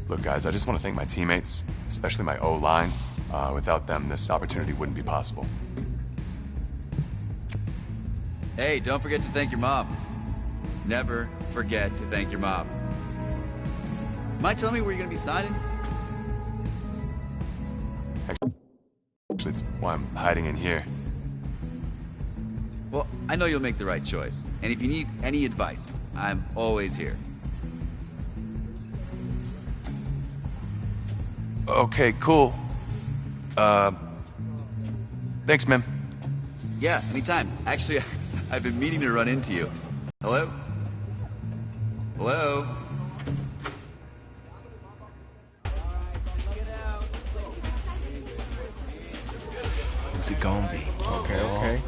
Look, guys, I just want to thank my teammates, especially my O-line. Without them, this opportunity wouldn't be possible. Hey, don't forget to thank your mom. Never forget to thank your mom. Mind telling me where you're gonna be signing? Actually, it's why I'm hiding in here. Well, I know you'll make the right choice. And if you need any advice, I'm always here. Okay, cool. Thanks, man. Yeah, anytime. Actually, I've been meaning to run into you. Hello? Hello? Who's it gonna be? Okay, okay.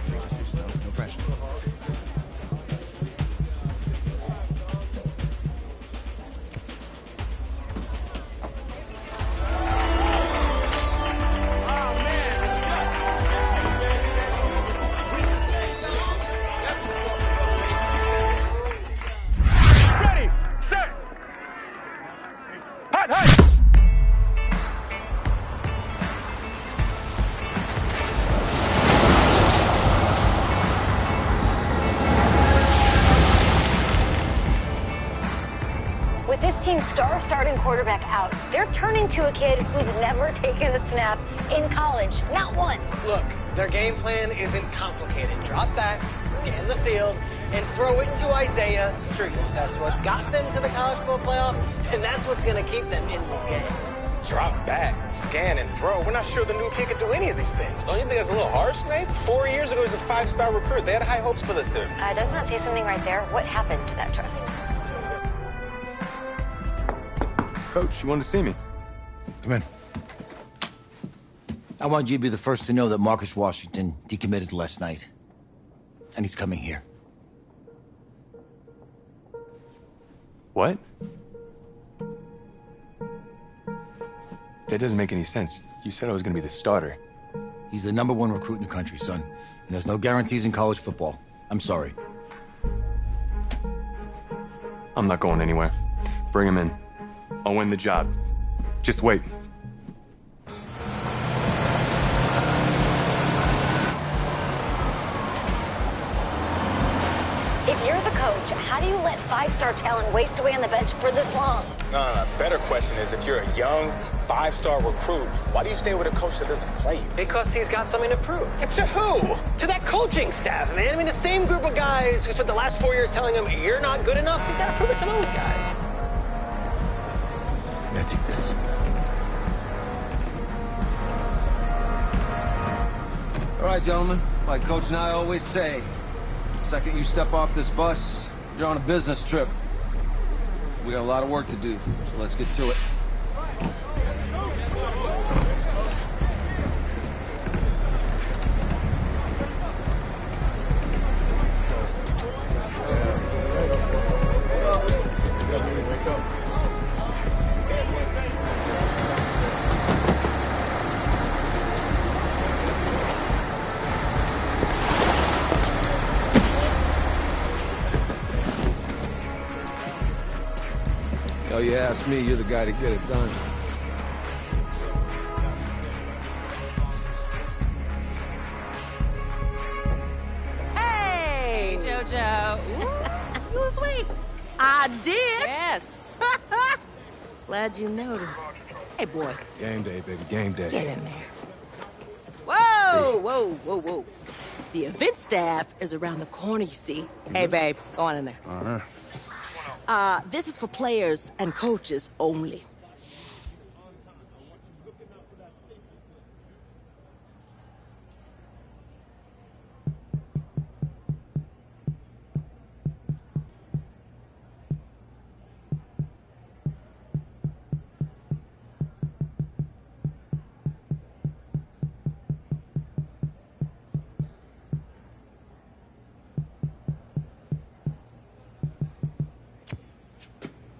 Big decision, no pressure. With this team's star starting quarterback out, they're turning to a kid who's never taken a snap in college. Not one. Look, their game plan isn't complicated. Drop back, scan the field, and throw it to Isaiah Street. That's what got them to the college football playoff, and that's what's going to keep them in this game. Drop back, scan, and throw. We're not sure the new kid can do any of these things. Don't you think that's a little harsh, Nate? 4 years ago, he was a 5-star recruit. They had high hopes for this dude. Does not say something right there. What happened to that trust? Coach, you wanted to see me? Come in. I want you to be the first to know that Marcus Washington decommitted last night. And he's coming here. What? That doesn't make any sense. You said I was gonna be the starter. He's the #1 recruit in the country, son. And there's no guarantees in college football. I'm sorry. I'm not going anywhere. Bring him in. I'll win the job. Just wait. If you're the coach, how do you let 5-star talent waste away on the bench for this long? No. Better question is, if you're a young 5-star recruit, why do you stay with a coach that doesn't play you? Because he's got something to prove. And to who? To that coaching staff, man. I mean, the same group of guys who spent the last 4 years telling him, you're not good enough, he's got to prove it to those guys. I take this. All right, gentlemen. Like Coach and I always say, the second you step off this bus, you're on a business trip. We got a lot of work to do, so let's get to it. Oh, you ask me, you're the guy to get it done. Hey, JoJo. Ooh, lose weight. I did. Yes. Glad you noticed. Hey, boy. Game day, baby, game day. Get in there. Whoa, whoa, whoa, whoa. The event staff is around the corner, you see. Hey, babe, go on in there. Uh-huh. This is for players and coaches only.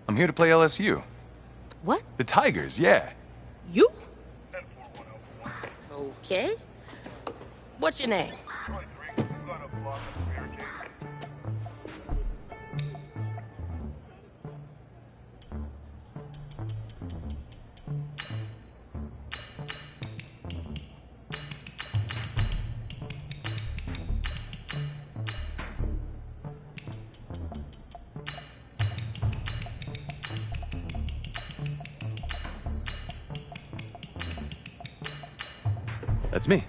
I'm here to play LSU. What? The Tigers, yeah. You? Okay. What's your name? That's me.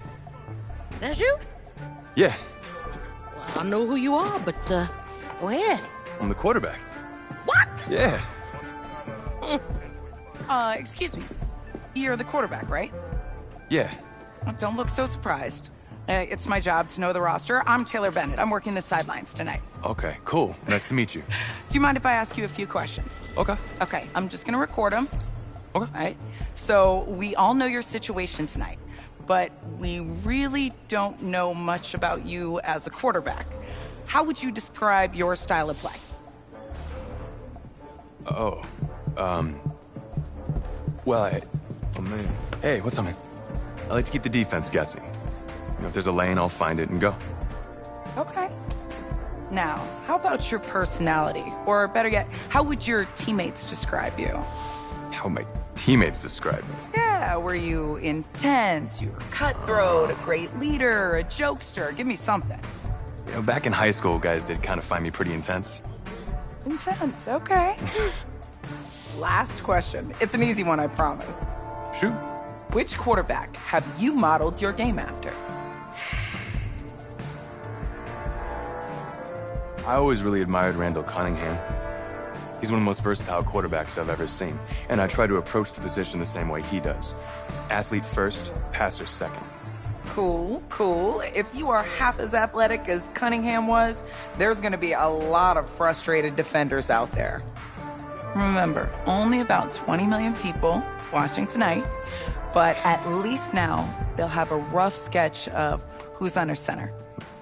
That's you? Yeah, Well, I know who you are, but, go ahead. I'm the quarterback. What? Yeah. Excuse me. You're the quarterback, right? Yeah. Don't look so surprised. It's my job to know the roster. I'm Taylor Bennett. I'm working the sidelines tonight. Okay, cool. Nice to meet you. Do you mind if I ask you a few questions? Okay. Okay, I'm just gonna record them. Okay. All right? So, we all know your situation tonight, but we really don't know much about you as a quarterback. How would you describe your style of play? Oh, well, oh man. Hey, what's up, man? I like to keep the defense guessing. You know, if there's a lane, I'll find it and go. Okay. Now, how about your personality? Or better yet, how would your teammates describe you? How my teammates describe me. Yeah, were you intense? You were cutthroat, a great leader, a jokester? Give me something. You know, back in high school, guys did kind of find me pretty intense. Intense, okay. Last question. It's an easy one, I promise. Shoot. Which quarterback have you modeled your game after? I always really admired Randall Cunningham. He's one of the most versatile quarterbacks I've ever seen, and I try to approach the position the same way he does. Athlete first, passer second. Cool, cool. If you are half as athletic as Cunningham was, there's going to be a lot of frustrated defenders out there. Remember, only about 20 million people watching tonight, but at least now they'll have a rough sketch of who's under center.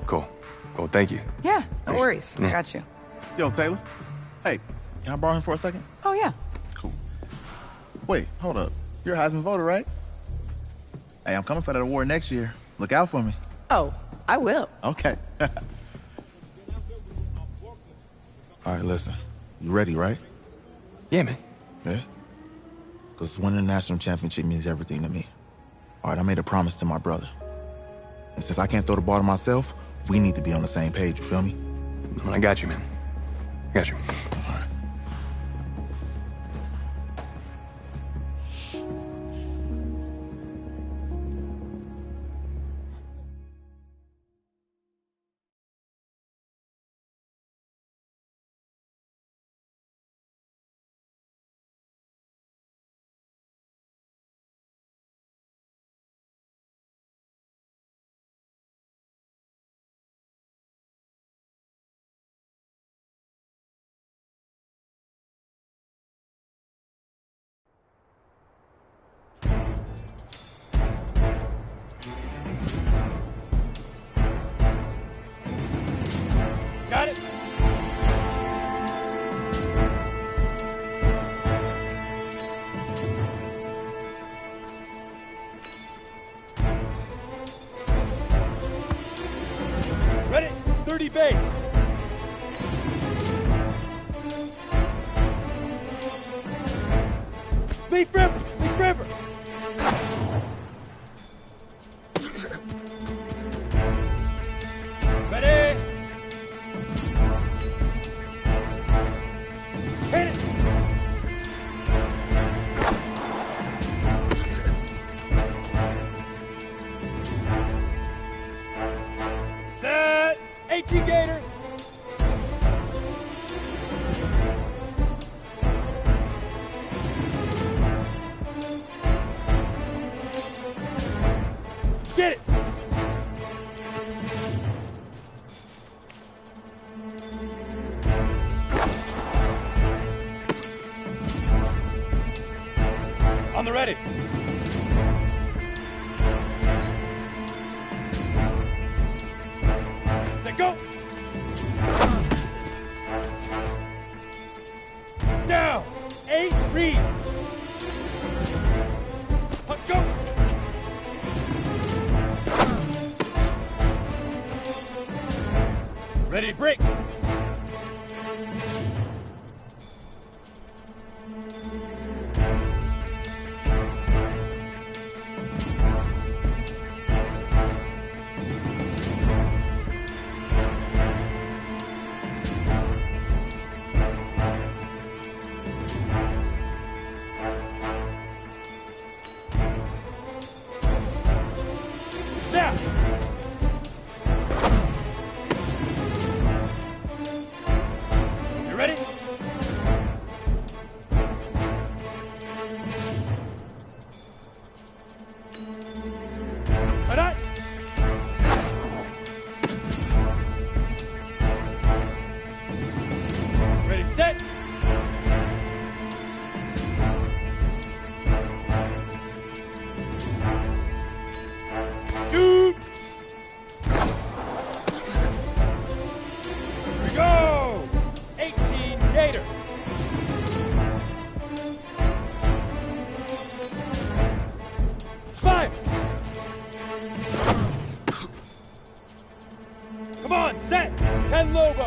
Cool. Cool, thank you. Yeah, no worries. Yeah. I got you. Yo, Taylor. Hey, can I borrow him for a second? Oh, yeah. Cool. Wait, hold up. You're a Heisman voter, right? Hey, I'm coming for that award next year. Look out for me. Oh, I will. Okay. All right, listen. You ready, right? Yeah, man. Yeah? Because winning the national championship means everything to me. All right, I made a promise to my brother. And since I can't throw the ball to myself, we need to be on the same page, you feel me? I got you, man. I got you. All right. Got it? Ready? 30 base. Leaf River! Leaf River! Ready? Hit it! Set! 18 Gator! Get it! On the ready. Set, go. Down. 8, read. Go. Ready to break. out. You ready? All right. Ready, set. Shoot! Here we go! 18 Gator. Fire! Come on, set! 10 Lobo.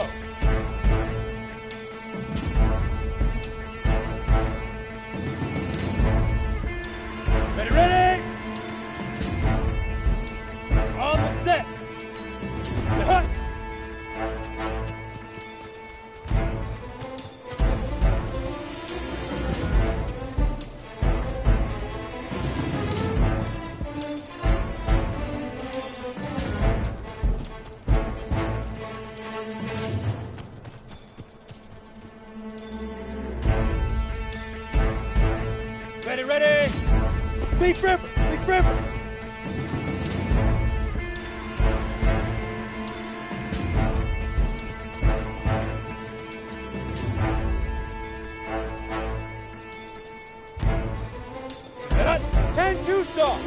Ready, ready! On the set. Hut. Ready, ready! Big River! Big River! Set up! 10-2 stop!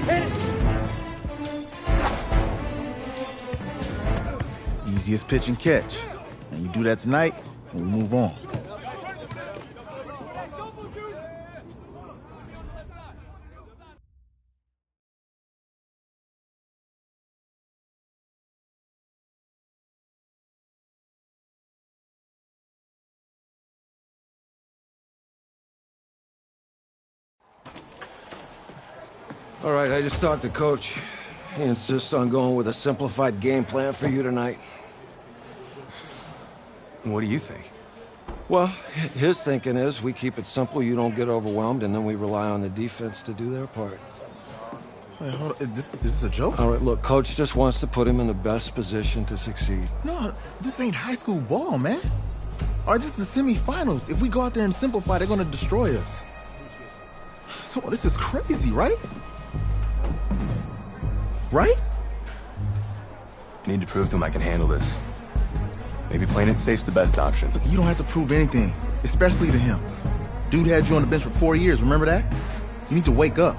Hit it! Easiest pitch and catch. And you do that tonight, and we move on. All right, I just talked to Coach. He insists on going with a simplified game plan for you tonight. What do you think? Well, his thinking is we keep it simple, you don't get overwhelmed, and then we rely on the defense to do their part. Wait, hold on. This is a joke? All right, look, Coach just wants to put him in the best position to succeed. No, this ain't high school ball, man. All right, this is the semifinals. If we go out there and simplify, they're going to destroy us. Come on, this is crazy, right? Right? I need to prove to him I can handle this. Maybe playing it safe's the best option. Look, you don't have to prove anything, especially to him. Dude had you on the bench for 4 years, remember that? You need to wake up.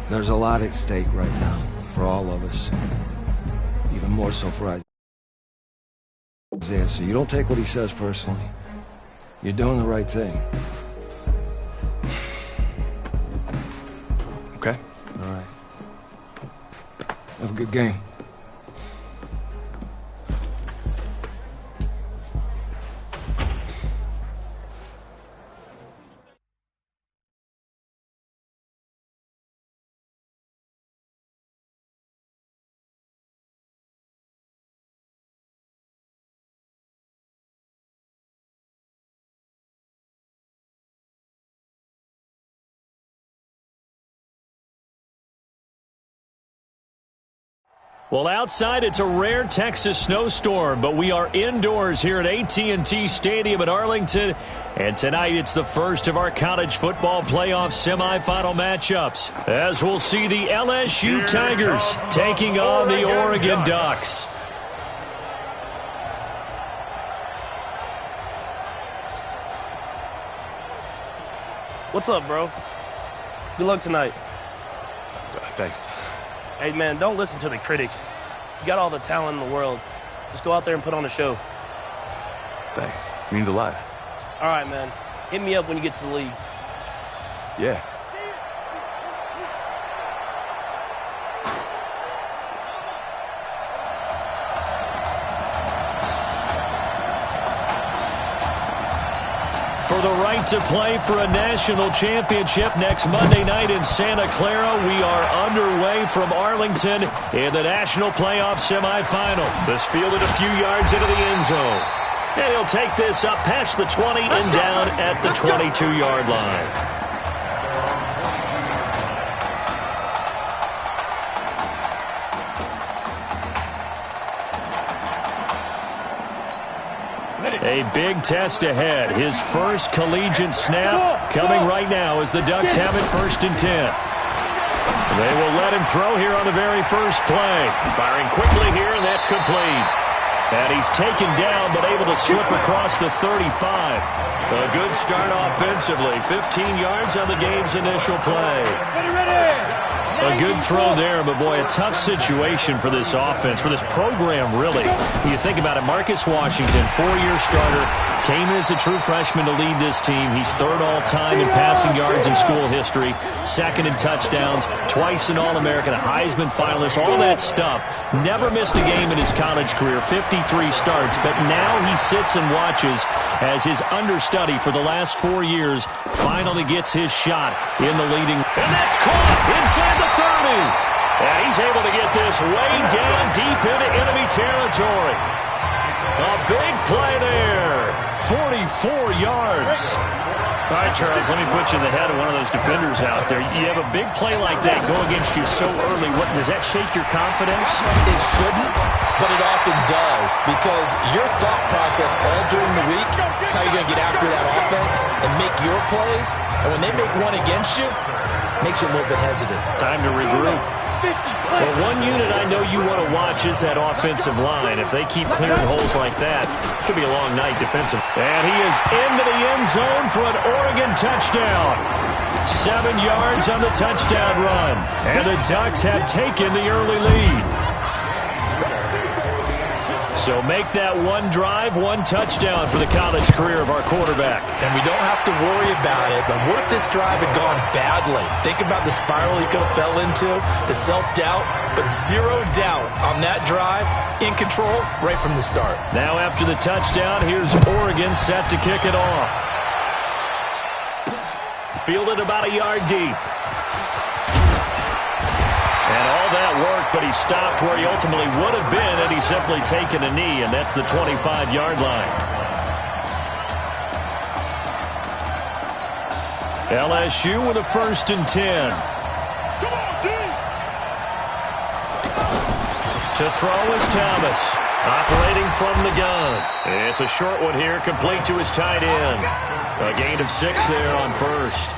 There's a lot at stake right now for all of us. Even more so for Isaiah, so you don't take what he says personally. You're doing the right thing. Okay. All right. Have a good game. Well, outside it's a rare Texas snowstorm, but we are indoors here at AT&T Stadium in Arlington, and tonight it's the first of our college football playoff semifinal matchups, as we'll see the LSU Tigers taking on the Oregon Ducks. What's up, bro? Good luck tonight. Thanks. Hey, man, don't listen to the critics. You got all the talent in the world. Just go out there and put on a show. Thanks. Means a lot. All right, man. Hit me up when you get to the league. Yeah. For the right to play for a national championship next Monday night in Santa Clara, we are underway from Arlington in the national playoff semifinal. This fielded a few yards into the end zone. And he'll take this up past the 20 and down at the 22-yard line. A big test ahead. His first collegiate snap coming right now as the Ducks have it 1st and 10. They will let him throw here on the very first play. Firing quickly here, and that's complete. And he's taken down, but able to slip across the 35. A good start offensively. 15 yards on the game's initial play. A good throw there, but boy, a tough situation for this offense, for this program, really. When you think about it, Marcus Washington, 4-year starter, came in as a true freshman to lead this team. He's 3rd all-time in passing yards in school history, 2nd in touchdowns, twice an All-American, a Heisman finalist, all that stuff. Never missed a game in his college career, 53 starts, but now he sits and watches as his understudy for the last 4 years finally gets his shot in the leading. And that's caught inside the 30. And he's able to get this way down deep into enemy territory. A big play there. 44 yards. All right, Charles, let me put you in the head of one of those defenders out there. You have a big play like that go against you so early. What, does that shake your confidence? It shouldn't, but it often does, because your thought process all during the week is how you're going to get after that offense and make your plays. And when they make one against you, it makes you a little bit hesitant. Time to regroup. Well, one unit I know you want to watch is that offensive line. If they keep clearing holes like that, it could be a long night defensive. And he is into the end zone for an Oregon touchdown. 7 yards on the touchdown run. And the Ducks have taken the early lead. So make that one drive, one touchdown for the college career of our quarterback. And we don't have to worry about it, but what if this drive had gone badly? Think about the spiral he could have fell into, the self-doubt, but 0 doubt on that drive, in control right from the start. Now after the touchdown, here's Oregon set to kick it off. Fielded about a yard deep. And all that worked, but he stopped where he ultimately would have been had he simply taken a knee, and that's the 25-yard line. LSU with a 1st and 10. To throw is Thomas, operating from the gun. It's a short one here, complete to his tight end. A gain of 6 there on 1st.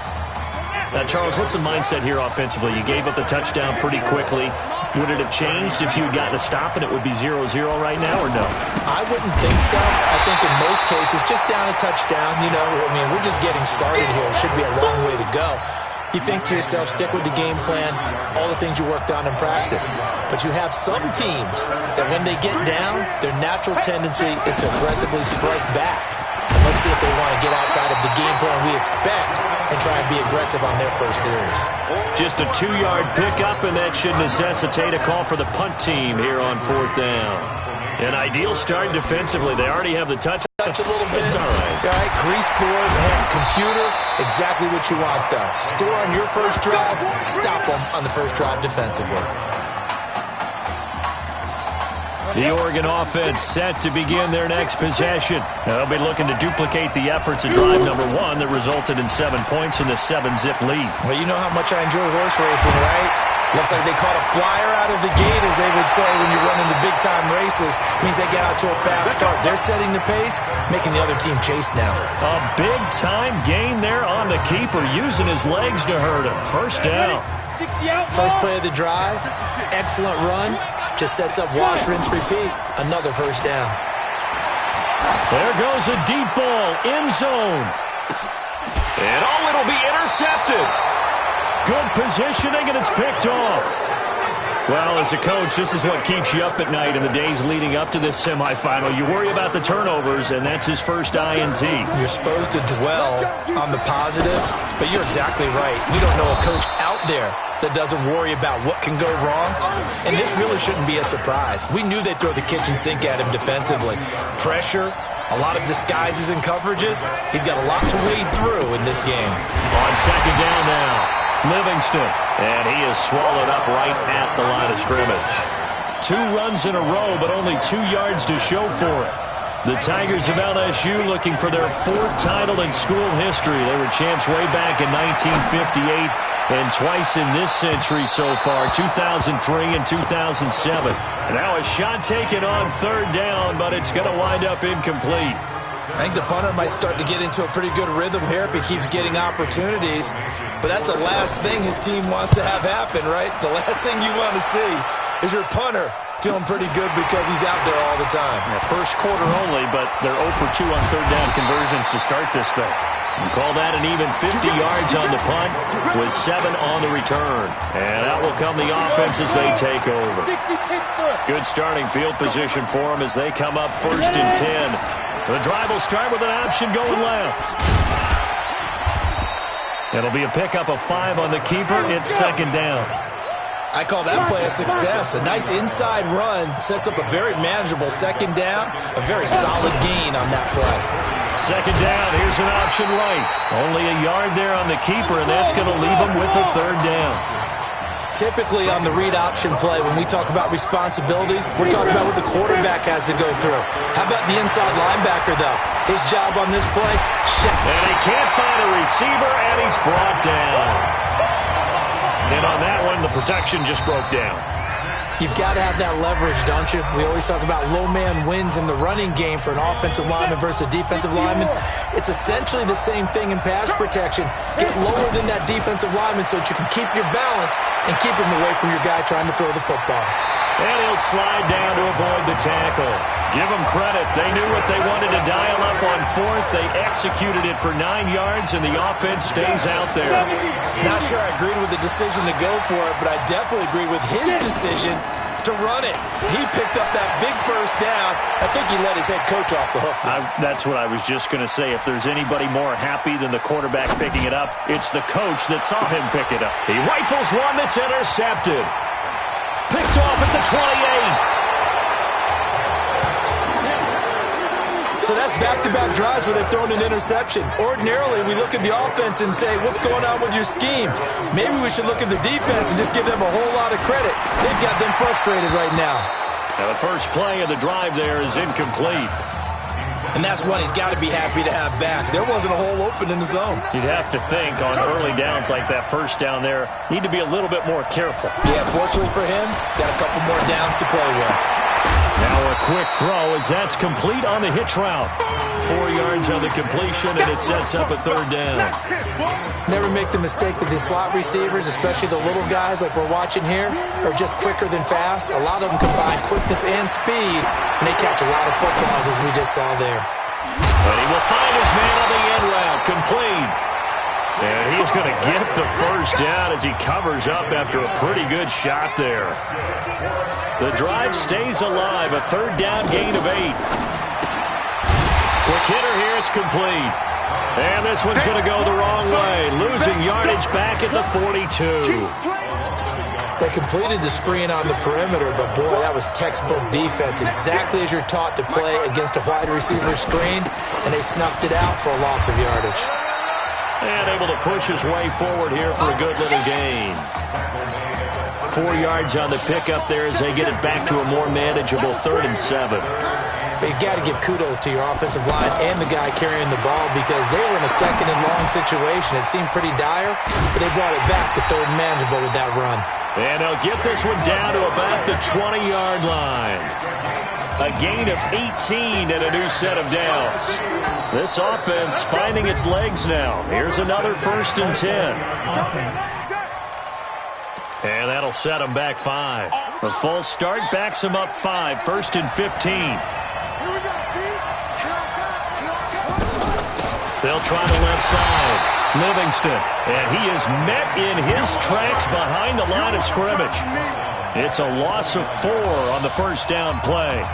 Now, Charles, what's the mindset here offensively? You gave up the touchdown pretty quickly. Would it have changed if you had gotten a stop and it would be 0-0 right now, or no? I wouldn't think so. I think in most cases, just down a touchdown, you know, I mean, we're just getting started here. It should be a long way to go. You think to yourself, stick with the game plan, all the things you worked on in practice. But you have some teams that when they get down, their natural tendency is to aggressively strike back. And let's see if they want to get outside of the game plan we expect and try and be aggressive on their first series. Just a 2-yard pickup, and that should necessitate a call for the punt team here on 4th down. An ideal start defensively. They already have the touch A little bit. It's all right. All right, grease board, computer, exactly what you want, though. Score on your first drive, stop them on the first drive defensively. The Oregon offense set to begin their next possession. They'll be looking to duplicate the efforts of drive number 1 that resulted in 7 points in the 7-zip lead. Well, you know how much I enjoy horse racing, right? Looks like they caught a flyer out of the gate, as they would say when you're running the big-time races. Means they get out to a fast start. They're setting the pace, making the other team chase now. A big-time gain there on the keeper, using his legs to hurt him. First down. First play of the drive, excellent run. Just sets up wash, rinse, repeat. Another first down. There goes a deep ball, end zone. And it'll be intercepted. Good positioning, and it's picked off. Well, as a coach, this is what keeps you up at night in the days leading up to this semifinal. You worry about the turnovers, and that's his first INT. You're supposed to dwell on the positive, but you're exactly right. We don't know a coach out there that doesn't worry about what can go wrong, and this really shouldn't be a surprise. We knew they'd throw the kitchen sink at him defensively. Pressure, a lot of disguises and coverages. He's got a lot to wade through in this game. On second down now, Livingston, and he is swallowed up right at the line of scrimmage. 2 runs in a row, but only 2 yards to show for it. The Tigers of LSU looking for their 4th title in school history. They were champs way back in 1958 and twice in this century so far, 2003 and 2007. Now a shot taken on 3rd down, but it's going to wind up incomplete. I think the punter might start to get into a pretty good rhythm here if he keeps getting opportunities. But that's the last thing his team wants to have happen, right? The last thing you want to see is your punter feeling pretty good because he's out there all the time. Yeah, first quarter only, but they're 0 for 2 on 3rd down conversions to start this thing. You call that an even 50 yards on the punt with 7 on the return. And out will come the offense as they take over. Good starting field position for them as they come up 1st and 10. The drive will start with an option going left. It'll be a pickup of 5 on the keeper. It's 2nd down. I call that play a success. A nice inside run sets up a very manageable 2nd down. A very solid gain on that play. 2nd down. Here's an option right. Only a yard there on the keeper, and that's going to leave him with a 3rd down. Typically on the read option play, when we talk about responsibilities, we're talking about what the quarterback has to go through. How about the inside linebacker, though? His job on this play, and he can't find a receiver, and he's brought down. And on that one, the protection just broke down. You've got to have that leverage, don't you? We always talk about low man wins in the running game for an offensive lineman versus a defensive lineman. It's essentially the same thing in pass protection. Get lower than that defensive lineman so that you can keep your balance and keep him away from your guy trying to throw the football. And he'll slide down to avoid the tackle. Give them credit. They knew what they wanted to dial up on 4th. They executed it for 9 yards, and the offense stays out there. Not sure I agreed with the decision to go for it, but I definitely agree with his decision to run it. He picked up that big 1st down. I think he let his head coach off the hook. That's what I was just going to say. If there's anybody more happy than the quarterback picking it up, it's the coach that saw him pick it up. He rifles one that's intercepted. Picked off at the 28. So that's back-to-back drives where they've thrown an interception. Ordinarily, we look at the offense and say, what's going on with your scheme? Maybe we should look at the defense and just give them a whole lot of credit. They've got them frustrated right now. Now the first play of the drive there is incomplete. And that's one he's got to be happy to have back. There wasn't a hole open in the zone. You'd have to think on early downs like that 1st down there, need to be a little bit more careful. Yeah, fortunately for him, got a couple more downs to play with. Now a quick throw as that's complete on the hitch route. 4 yards on the completion, and it sets up a 3rd down. Never make the mistake that the slot receivers, especially the little guys like we're watching here, are just quicker than fast. A lot of them combine quickness and speed, and they catch a lot of footballs, as we just saw there. But he will find his man on the end route, complete. And he's going to get the 1st down as he covers up after a pretty good shot there. The drive stays alive, a 3rd down gain of 8. Quick hitter here, it's complete. And this one's going to go the wrong way, losing yardage back at the 42. They completed the screen on the perimeter, but boy, that was textbook defense, exactly as you're taught to play against a wide receiver screen, and they snuffed it out for a loss of yardage. And able to push his way forward here for a good little gain. 4 yards on the pickup there as they get it back to a more manageable 3rd and 7. But you got to give kudos to your offensive line and the guy carrying the ball because they were in a 2nd and long situation. It seemed pretty dire, but they brought it back to 3rd and manageable with that run. And they'll get this one down to about the 20-yard line. A gain of 18 and a new set of downs. This offense finding its legs now. Here's another 1st and 10. Offense. And that'll set them back 5. A false start backs them up 5. 1st and 15. They'll try the left side. Livingston. And he is met in his tracks behind the line of scrimmage. It's a loss of 4 on the 1st down play.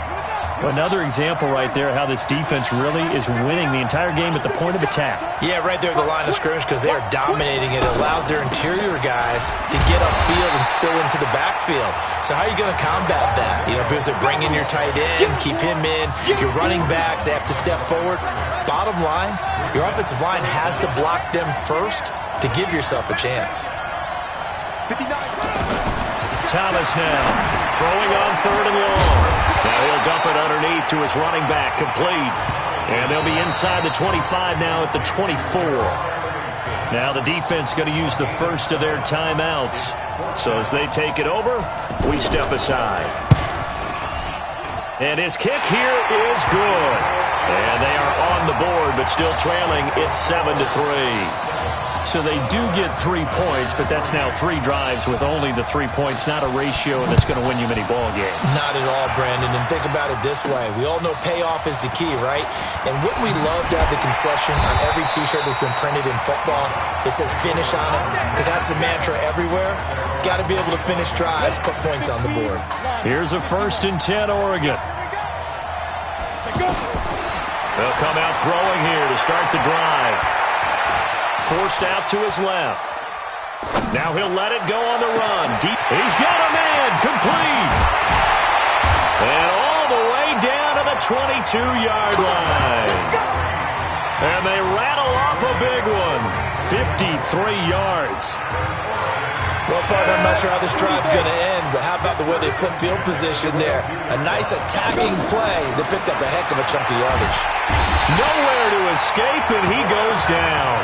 Another example right there how this defense really is winning the entire game at the point of attack. Yeah, right there at the line of scrimmage because they are dominating it. It allows their interior guys to get upfield and spill into the backfield. So how are you going to combat that? You know, because they're bringing your tight end, keep him in. Your running backs, they have to step forward. Bottom line, your offensive line has to block them first to give yourself a chance. Thomas now throwing on 3rd and long. Now he'll dump it underneath to his running back, complete. And they'll be inside the 25 now at the 24. Now the defense going to use the first of their timeouts. So as they take it over, we step aside. And his kick here is good. And they are on the board, but still trailing. It's 7-3. So they do get 3 points, but that's now 3 drives with only the 3 points, not a ratio that's going to win you many ball games. Not at all, Brandon. And think about it this way. We all know payoff is the key, right? And wouldn't we love to have the concession on every T-shirt that's been printed in football that says finish on it? Because that's the mantra everywhere. Got to be able to finish drives, put points on the board. Here's a 1st and 10, Oregon. They'll come out throwing here to start the drive. Forced out to his left. Now he'll let it go on the run. Deep. He's got a man. Complete. And all the way down to the 22-yard line. And they rattle off a big one. 53 yards. Well, partner, I'm not sure how this drive's going to end, but how about the way they flip field position there? A nice attacking play that picked up a heck of a chunk of yardage. Nowhere to escape, and he goes down.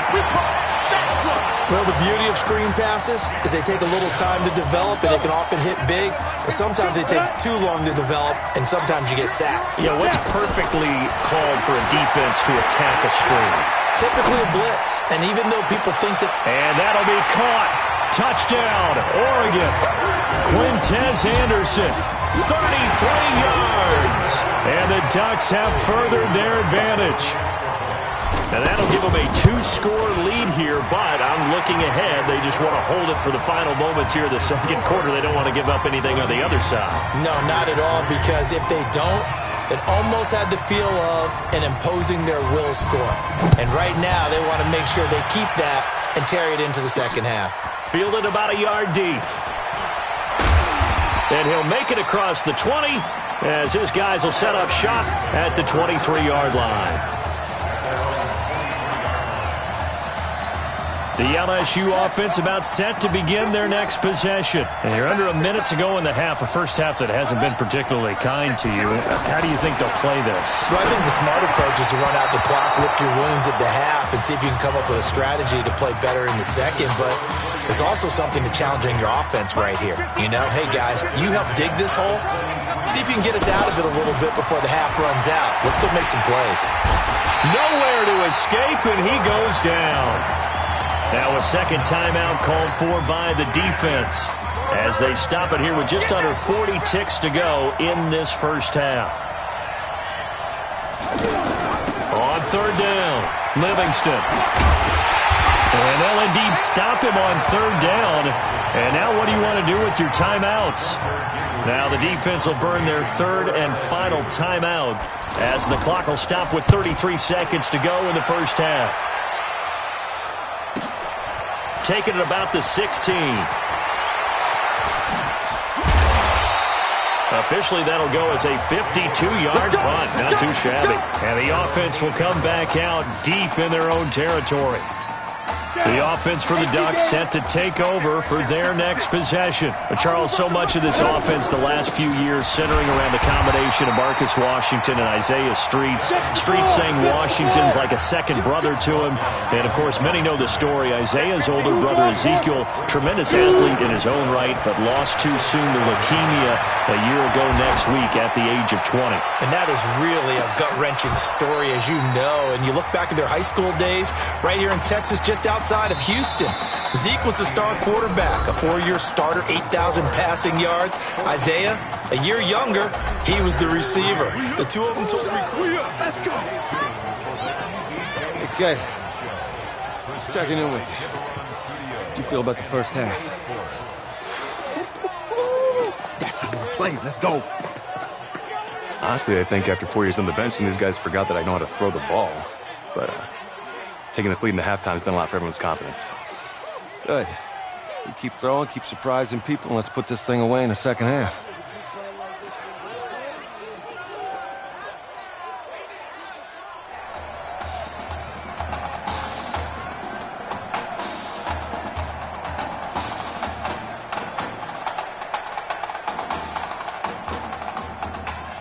Well, the beauty of screen passes is they take a little time to develop, and they can often hit big, but sometimes they take too long to develop, and sometimes you get sacked. Yeah, what's perfectly called for a defense to attack a screen? Typically a blitz, and even though people think that... And that'll be caught. Touchdown, Oregon. Quintez Anderson, 33 yards. And the Ducks have furthered their advantage. And that'll give them a 2-score lead here, but I'm looking ahead. They just want to hold it for the final moments here of the second quarter. They don't want to give up anything on the other side. No, not at all, because if they don't, it almost had the feel of an imposing their will score. And right now, they want to make sure they keep that and carry it into the second half. Fielded about a yard deep. And he'll make it across the 20 as his guys will set up shop at the 23-yard line. The LSU offense about set to begin their next possession. And you're under a minute to go in the half, a first half that hasn't been particularly kind to you. How do you think they'll play this? Well, I think the smart approach is to run out the clock, lick your wounds at the half, and see if you can come up with a strategy to play better in the second. But there's also something to challenging your offense right here. You know, hey, guys, you help dig this hole. See if you can get us out of it a little bit before the half runs out. Let's go make some plays. Nowhere to escape, and he goes down. Now a second timeout called for by the defense as they stop it here with just under 40 ticks to go in this first half. On third down, Livingston. And they'll indeed stop him on third down. And now what do you want to do with your timeouts? Now the defense will burn their third and final timeout as the clock will stop with 33 seconds to go in the first half. Taking it about the 16. Officially, that'll go as a 52-yard punt. Not too shabby. And the offense will come back out deep in their own territory. The offense for the Ducks set to take over for their next possession. But Charles, so much of this offense the last few years centering around the combination of Marcus Washington and Isaiah Streets. Streets saying Washington's like a second brother to him. And, of course, many know the story. Isaiah's older brother, Ezekiel, tremendous athlete in his own right, but lost too soon to leukemia a year ago next week at the age of 20. And that is really a gut-wrenching story, as you know. And you look back at their high school days right here in Texas, just outside of Houston. Zeke was the star quarterback, a 4-year starter, 8,000 passing yards. Isaiah, a year younger, he was the receiver. The two of them told me, let's go. Okay. Just checking in with you. How do you feel about the first half? That's how we play. Let's go. Honestly, I think after 4 years on the bench, these guys forgot that I know how to throw the ball. But taking this lead in the halftime has done a lot for everyone's confidence. Good. You keep throwing, keep surprising people, and let's put this thing away in the second half.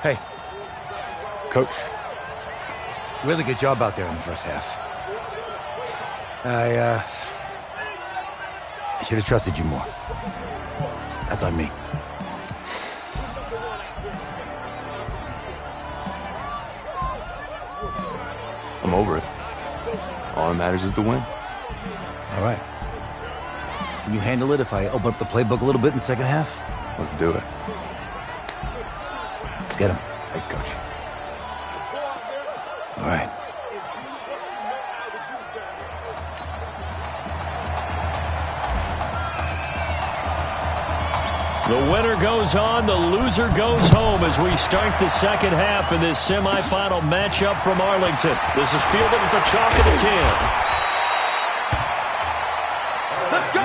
Hey, Coach. Really good job out there in the first half. I should have trusted you more. That's on me. I'm over it. All that matters is the win. All right. Can you handle it if I open up the playbook a little bit in the second half? Let's do it. Let's get him. Thanks, Coach. All right. The winner goes on, the loser goes home as we start the second half in this semifinal matchup from Arlington. This is fielded at the chalk of the 10. Let's go!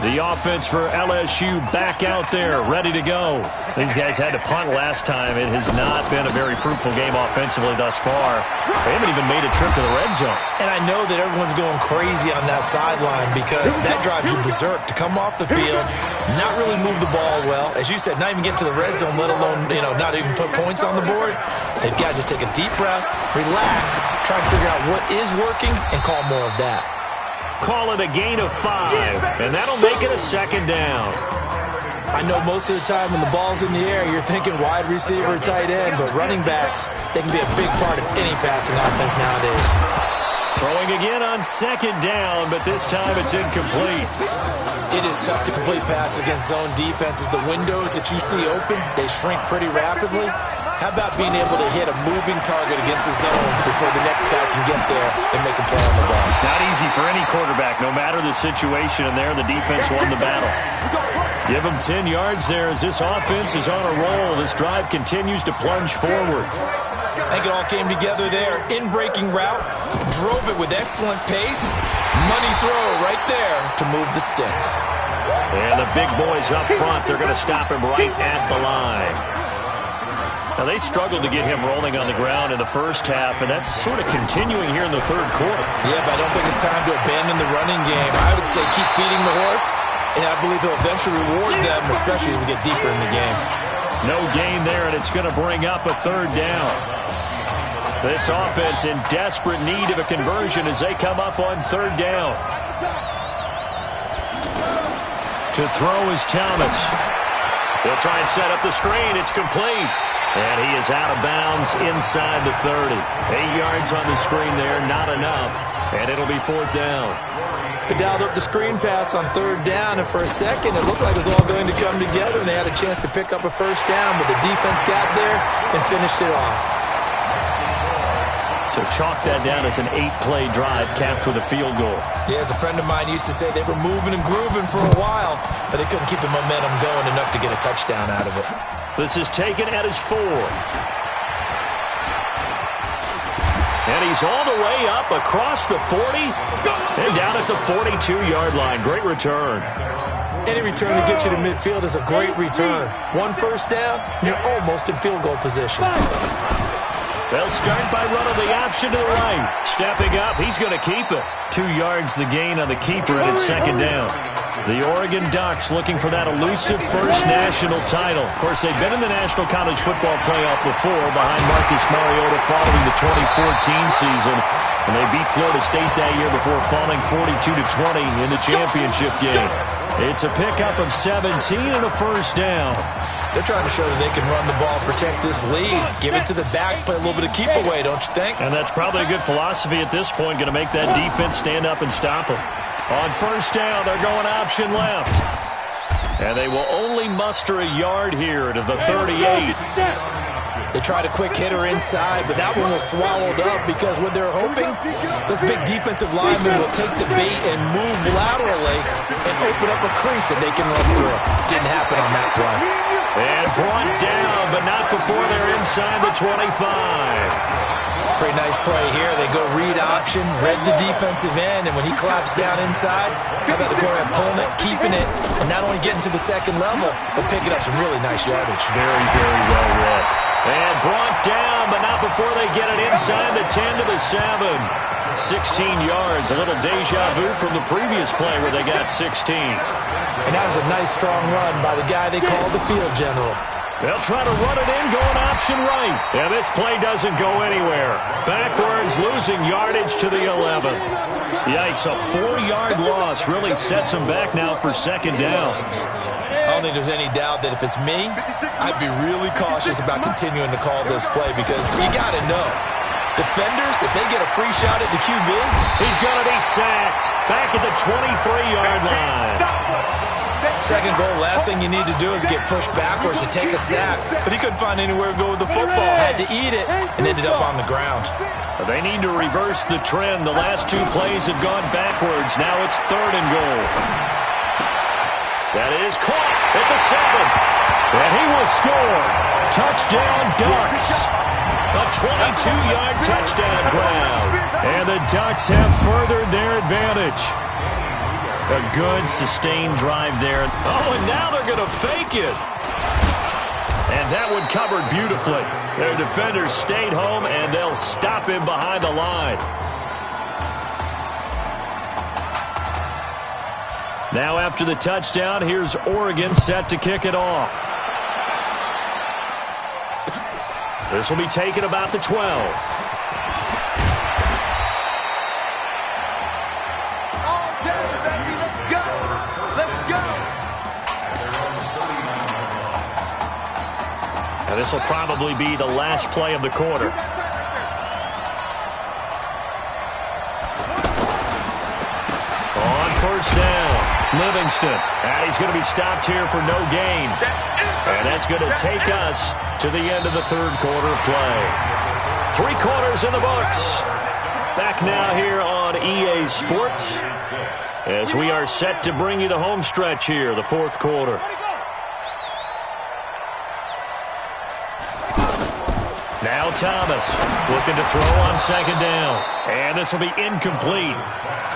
The offense for LSU back out there, ready to go. These guys had to punt last time. It has not been a very fruitful game offensively thus far. They haven't even made a trip to the red zone. And I know that everyone's going crazy on that sideline because that drives you berserk to come off the field, not really move the ball well. As you said, not even get to the red zone, let alone, not even put points on the board. They've got to just take a deep breath, relax, try to figure out what is working, and call more of that. Call it a gain of 5, and that'll make it a second down. I know most of the time when the ball's in the air, you're thinking wide receiver, tight end, but running backs, they can be a big part of any passing offense nowadays. Throwing again on second down, but this time it's incomplete. It is tough to complete passes against zone defenses. The windows that you see open, they shrink pretty rapidly. How about being able to hit a moving target against a zone before the next guy can get there and make a play on the ball? Not easy for any quarterback, no matter the situation, and there the defense won the battle. Give them 10 yards there as this offense is on a roll. This drive continues to plunge forward. I think it all came together there. In-breaking route, drove it with excellent pace. Money throw right there to move the sticks. And the big boys up front, they're going to stop him right at the line. Now, they struggled to get him rolling on the ground in the first half, and that's sort of continuing here in the third quarter. Yeah, but I don't think it's time to abandon the running game. I would say keep feeding the horse, and I believe he'll eventually reward them, especially as we get deeper in the game. No gain there, and it's going to bring up a third down. This offense in desperate need of a conversion as they come up on third down. To throw is Thomas. They'll try and set up the screen. It's complete. And he is out of bounds inside the 30. 8 yards on the screen there, not enough. And it'll be fourth down. They dialed up the screen pass on third down, and for a second it looked like it was all going to come together, and they had a chance to pick up a first down, but the defense got there and finished it off. So chalk that down as an 8-play drive capped with a field goal. Yeah, as a friend of mine used to say, they were moving and grooving for a while, but they couldn't keep the momentum going enough to get a touchdown out of it. This is taken at his 4. And he's all the way up across the 40 and down at the 42-yard line. Great return. Any return that gets you to midfield is a great return. One first down, you're almost in field goal position. They'll start by running the option to the right. Stepping up, he's going to keep it. 2 yards the gain on the keeper, and it's second down. The Oregon Ducks looking for that elusive first national title. Of course, they've been in the National College Football Playoff before behind Marcus Mariota following the 2014 season. And they beat Florida State that year before falling 42-20 in the championship game. It's a pickup of 17 and a first down. They're trying to show that they can run the ball, protect this lead, give it to the backs, play a little bit of keep away, don't you think? And that's probably a good philosophy at this point, going to make that defense stand up and stop them. On first down, they're going option left. And they will only muster a yard here to the 38. They tried a quick hitter inside, but that one was swallowed up because what they're hoping, those big defensive linemen will take the bait and move laterally and open up a crease that they can run through. Didn't happen on that play. And brought down, but not before they're inside the 25. Pretty nice play here. They go read option, read the defensive end, and when he collapsed down inside, how about the quarterback pulling it, keeping it, and not only getting to the second level, but picking up some really nice yardage. Very, very well read. And brought down, but not before before they get it inside the 10 to the 7. 16 yards, a little deja vu from the previous play where they got 16. And that was a nice, strong run by the guy they called the field general. They'll try to run it in, going option right. And this play doesn't go anywhere. Backwards, losing yardage to the 11. Yikes, a 4-yard loss really sets them back now for second down. I don't think there's any doubt that if it's me, I'd be really cautious about continuing to call this play because you got to know, defenders, if they get a free shot at the QB, he's going to be sacked back at the 23-yard line. Second goal, last thing you need to do is get pushed backwards to take a sack. But he couldn't find anywhere to go with the football. Had to eat it and ended up on the ground. They need to reverse the trend. The last 2 plays have gone backwards. Now it's 3rd and goal. That is caught at the 7. And he will score. Touchdown, Ducks. A 22-yard touchdown grab. And the Ducks have furthered their advantage. A good, sustained drive there. Oh, and now they're going to fake it. And that one covered beautifully. Their defenders stayed home, and they'll stop him behind the line. Now after the touchdown, here's Oregon set to kick it off. This will be taken about the 12. Now this will probably be the last play of the quarter. On first down, Livingston. And he's going to be stopped here for no gain. And that's going to take us to the end of the 3rd quarter of play. 3 quarters in the books. Back now here on EA Sports as we are set to bring you the home stretch here, the 4th quarter. Now Thomas looking to throw on second down. And this will be incomplete.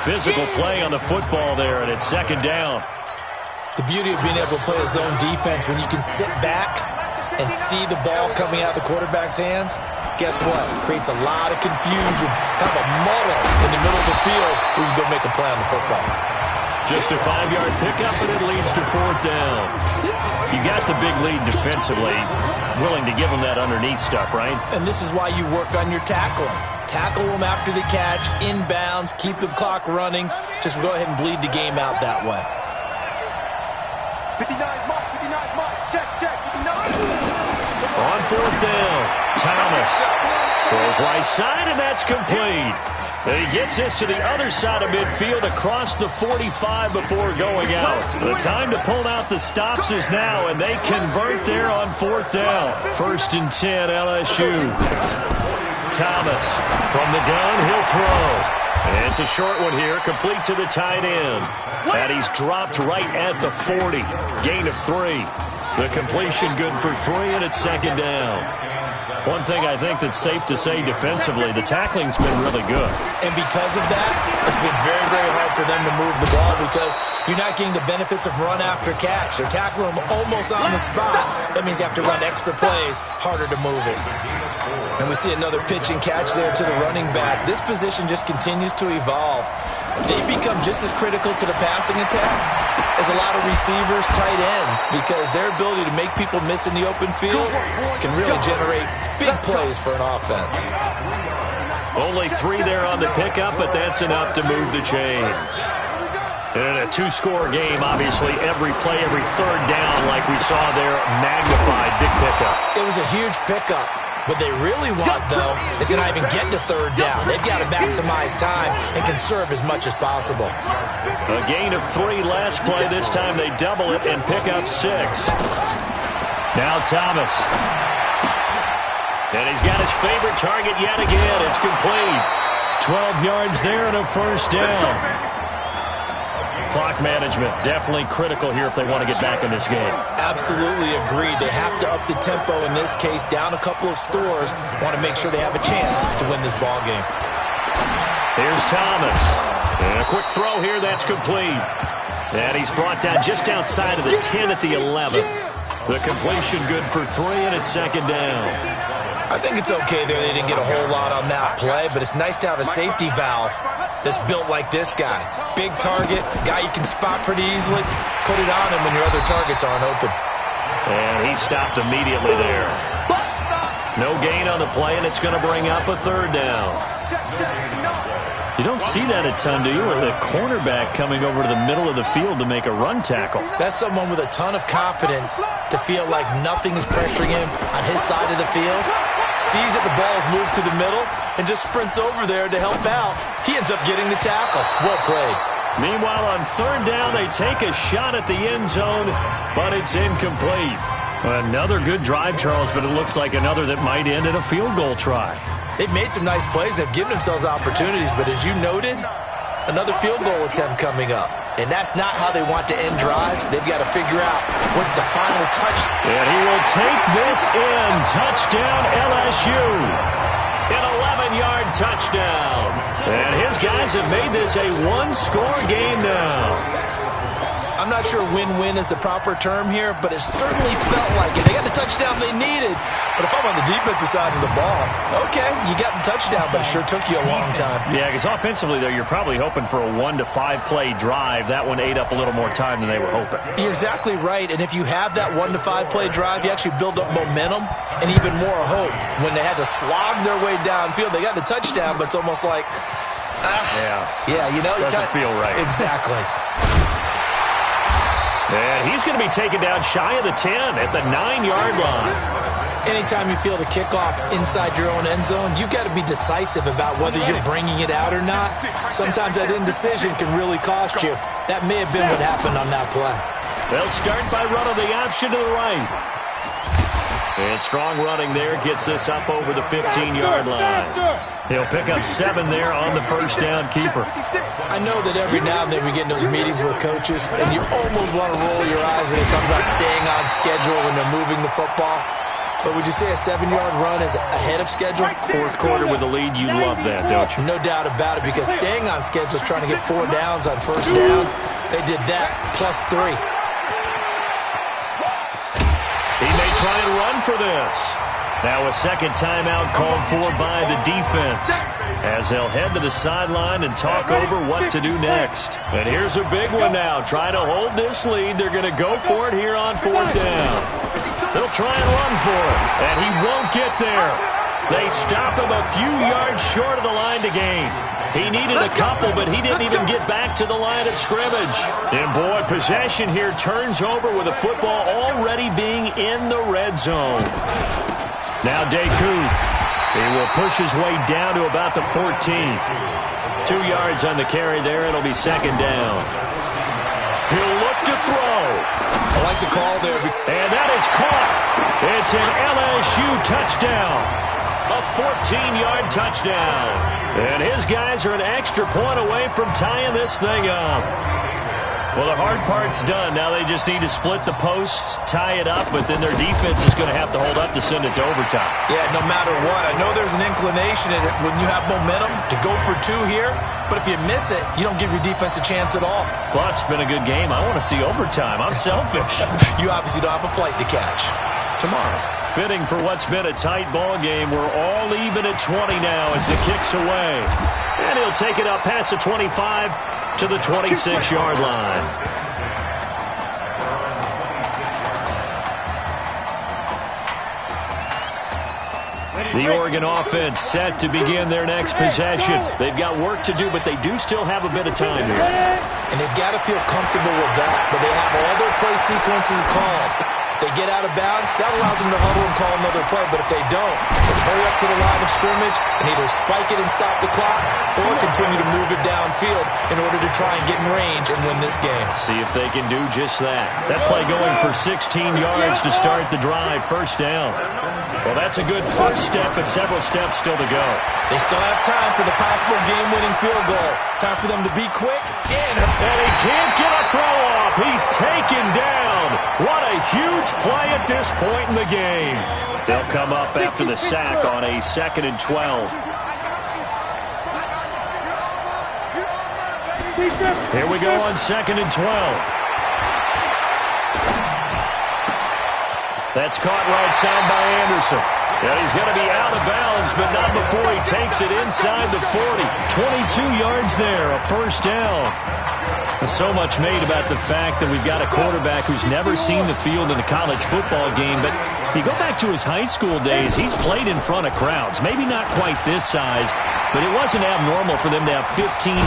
Physical play on the football there, and it's second down. The beauty of being able to play a zone defense when you can sit back and see the ball coming out of the quarterback's hands, guess what? It creates a lot of confusion, kind of a muddle in the middle of the field where you can go make a play on the football. Just a 5-yard pickup, and it leads to 4th down. You got the big lead defensively. Willing to give them that underneath stuff, right? And this is why you work on your tackling. Tackle them after the catch, inbounds, keep the clock running. Just go ahead and bleed the game out that way. 59 mark, check, 59. On 4th down, Thomas throws right side, and that's complete. And he gets this to the other side of midfield across the 45 before going out. The time to pull out the stops is now, and they convert there on 4th down. 1st and 10, LSU. Thomas from the gun, he'll throw. And it's a short one here, complete to the tight end. And he's dropped right at the 40. Gain of 3. The completion good for 3, and it's second down. One thing I think that's safe to say defensively, the tackling's been really good. And because of that, it's been very, very hard for them to move the ball because you're not getting the benefits of run after catch. They're tackling them almost on the spot. That means you have to run extra plays, harder to move it. And we see another pitch and catch there to the running back. This position just continues to evolve. They become just as critical to the passing attack as a lot of receivers, tight ends, because their ability to make people miss in the open field can really generate big plays for an offense. Only 3 there on the pickup, but that's enough to move the chains. And in a 2-score game, obviously, every play, every 3rd down, like we saw there, magnified, big pickup. It was a huge pickup. What they really want, though, is to not even get to 3rd down. They've got to maximize time and conserve as much as possible. A gain of 3 last play. This time they double it and pick up 6. Now Thomas. And he's got his favorite target yet again. It's complete. 12 yards there and a 1st down. Clock management definitely critical here if they want to get back in this game. Absolutely agreed. They have to up the tempo in this case, down a couple of scores. Want to make sure they have a chance to win this ball game. Here's Thomas. And a quick throw here, that's complete. And he's brought down just outside of the 10 at the 11. The completion good for 3, and it's second down. I think it's okay there. They didn't get a whole lot on that play, but it's nice to have a safety valve that's built like this guy. Big target, guy you can spot pretty easily. Put it on him when your other targets aren't open. And he stopped immediately there. No gain on the play, and it's going to bring up a third down. You don't see that a ton, do you? Or the cornerback coming over to the middle of the field to make a run tackle. That's someone with a ton of confidence to feel like nothing is pressuring him on his side of the field. Sees that the ball's moved to the middle and just sprints over there to help out. He ends up getting the tackle. Well played. Meanwhile, on third down, they take a shot at the end zone, but it's incomplete. Another good drive, Charles, but it looks like another that might end in a field goal try. They've made some nice plays. They've given themselves opportunities, but as you noted, another field goal attempt coming up. And that's not how they want to end drives. They've got to figure out what's the final touch. And he will take this in. Touchdown, LSU. An 11-yard touchdown. And his guys have made this a one-score game now. I'm not sure win-win is the proper term here, but it certainly felt like it. They got the touchdown they needed, but if I'm on the defensive side of the ball, okay, you got the touchdown, but it sure took you a long time. Yeah, because offensively, though, you're probably hoping for a 1 to 5 play drive. That one ate up a little more time than they were hoping. You're exactly right, and if you have that 1 to 5 play drive, you actually build up momentum and even more hope. When they had to slog their way downfield, they got the touchdown, but it's almost like, yeah, you know, doesn't feel right. Exactly. And he's going to be taken down shy of the 10 at the 9-yard line. Anytime you feel the kickoff inside your own end zone, you've got to be decisive about whether you're bringing it out or not. Sometimes that indecision can really cost you. That may have been what happened on that play. They'll start by running the option to the right. And strong running there gets this up over the 15-yard line. He'll pick up 7 there on the first down keeper. I know that every now and then we get in those meetings with coaches, and you almost want to roll your eyes when they talk about staying on schedule when they're moving the football. But would you say a 7-yard run is ahead of schedule? Fourth quarter with a lead, you love that, don't you? No doubt about it, because staying on schedule is trying to get 4 downs on first down. They did that plus 3. He may try and run for this. Now a second timeout called for by the defense as they'll head to the sideline and talk over what to do next. And here's a big one now. Trying to hold this lead. They're going to go for it here on fourth down. They'll try and run for it, and he won't get there. They stop him a few yards short of the line to gain. He needed a couple, but he didn't even get back to the line of scrimmage. And, boy, possession here turns over with the football already being in the red zone. Now Deku. He will push his way down to about the 14. 2 yards on the carry there. It'll be second down. He'll look to throw. I like the call there. And that is caught. It's an LSU touchdown. A 14-yard touchdown. And his guys are an extra point away from tying this thing up. Well, the hard part's done. Now they just need to split the posts, tie it up, but then their defense is going to have to hold up to send it to overtime. Yeah, no matter what. I know there's an inclination in it when you have momentum to go for 2 here, but if you miss it, you don't give your defense a chance at all. Plus, it's been a good game. I want to see overtime. I'm selfish. You obviously don't have a flight to catch. Tomorrow. Fitting for what's been a tight ball game. We're all even at 20 now as the kick's away. And he'll take it up past the 25 to the 26-yard line. The Oregon offense set to begin their next possession. They've got work to do, but they do still have a bit of time here. And they've got to feel comfortable with that, but they have all their play sequences called. If they get out of bounds, that allows them to huddle and call another play. But if they don't, let's hurry up to the line of scrimmage and either spike it and stop the clock or continue to move it downfield in order to try and get in range and win this game. See if they can do just that. That play going for 16 yards to start the drive. First down. Well, that's a good first step, but several steps still to go. They still have time for the possible game-winning field goal. Time for them to be quick. And he can't get a throw off. He's taken down. What a huge play at this point in the game. They'll come up after the sack on a 2nd and 12. Here we go on 2nd and 12. That's caught right side by Anderson. And he's going to be out of bounds, but not before he takes it inside the 40. 22 yards there, a first down. So much made about the fact that we've got a quarterback who's never seen the field in a college football game, but if you go back to his high school days, he's played in front of crowds. Maybe not quite this size, but it wasn't abnormal for them to have 15,000, 20,000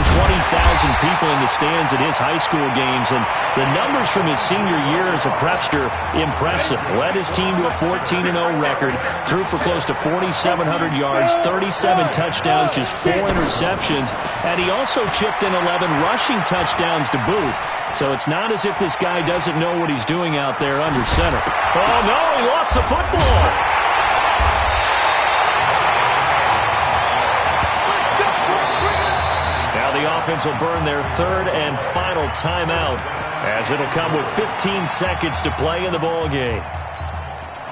people in the stands at his high school games, and the numbers from his senior year as a prepster, impressive. Led his team to a 14-0 record, threw for close to 4,700 yards, 37 touchdowns, just 4 interceptions, and he also chipped in 11 rushing touchdowns to boot. So it's not as if this guy doesn't know what he's doing out there under center. Oh, no, he lost the football. Now the offense will burn their third and final timeout, as it'll come with 15 seconds to play in the ball game.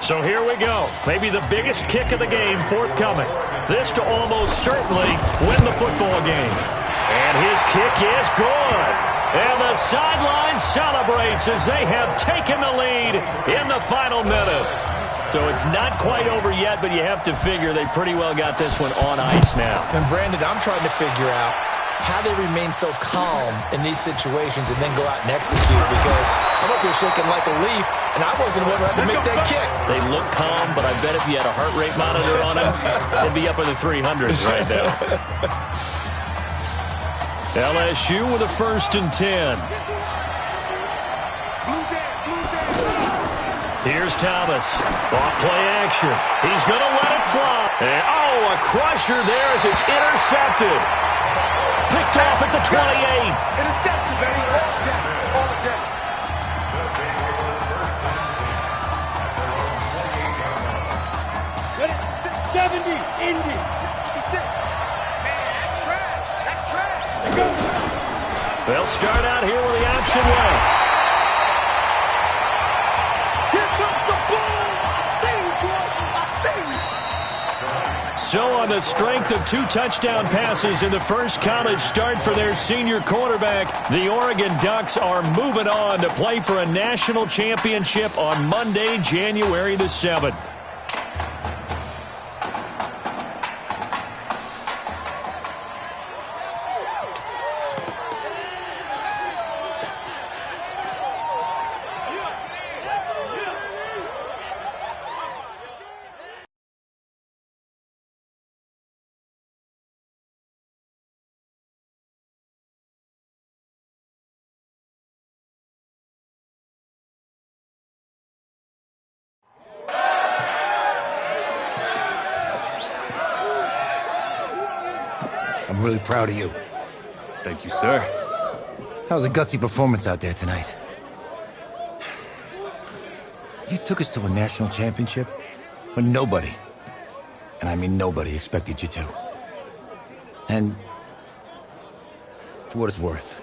So here we go. Maybe the biggest kick of the game forthcoming. This to almost certainly win the football game. And his kick is good. And the sideline celebrates as they have taken the lead in the final minute. So it's not quite over yet, but you have to figure they pretty well got this one on ice now. And Brandon, I'm trying to figure out how they remain so calm in these situations and then go out and execute, because I'm up here shaking like a leaf, and I wasn't the one who had to make that kick. They look calm, but I bet if you had a heart rate monitor on them, they'd be up in the 300s right now. LSU with a 1st and 10. Here's Thomas. Off play action. He's going to let it fly. And, a crusher there as it's intercepted. Picked off at the 28. Interception, baby. All day. 70, Indy. 66. That's trash. They'll start out here with the option left. Here comes the ball. So on the strength of 2 touchdown passes in the first college start for their senior quarterback, the Oregon Ducks are moving on to play for a national championship on Monday, January the 7th. I'm really proud of you. Thank you, sir. That was a gutsy performance out there tonight. You took us to a national championship when nobody, and I mean nobody, expected you to. And for what it's worth,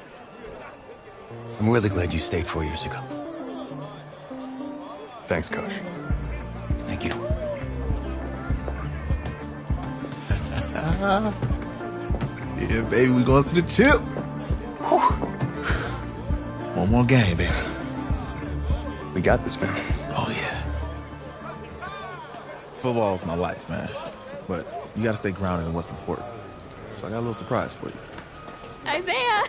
I'm really glad you stayed 4 years ago. Thanks, Coach. Thank you. Yeah, baby, we going to the chip. Whew. One more game, baby. We got this, man. Oh, yeah. Football is my life, man. But you got to stay grounded in what's important. So I got a little surprise for you. Isaiah!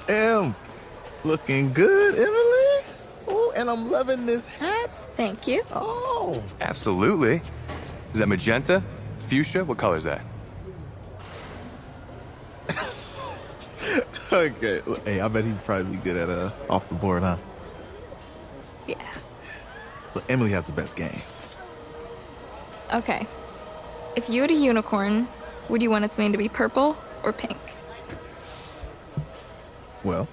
Em, looking good, Emily. Oh, and I'm loving this hat. Thank you. Oh. Absolutely. Is that magenta? Fuchsia? What color is that? Okay. Hey, I bet he'd probably be good at off the board, huh? Yeah. Look, Emily has the best games. Okay. If you had a unicorn, would you want its mane to be purple or pink? Well.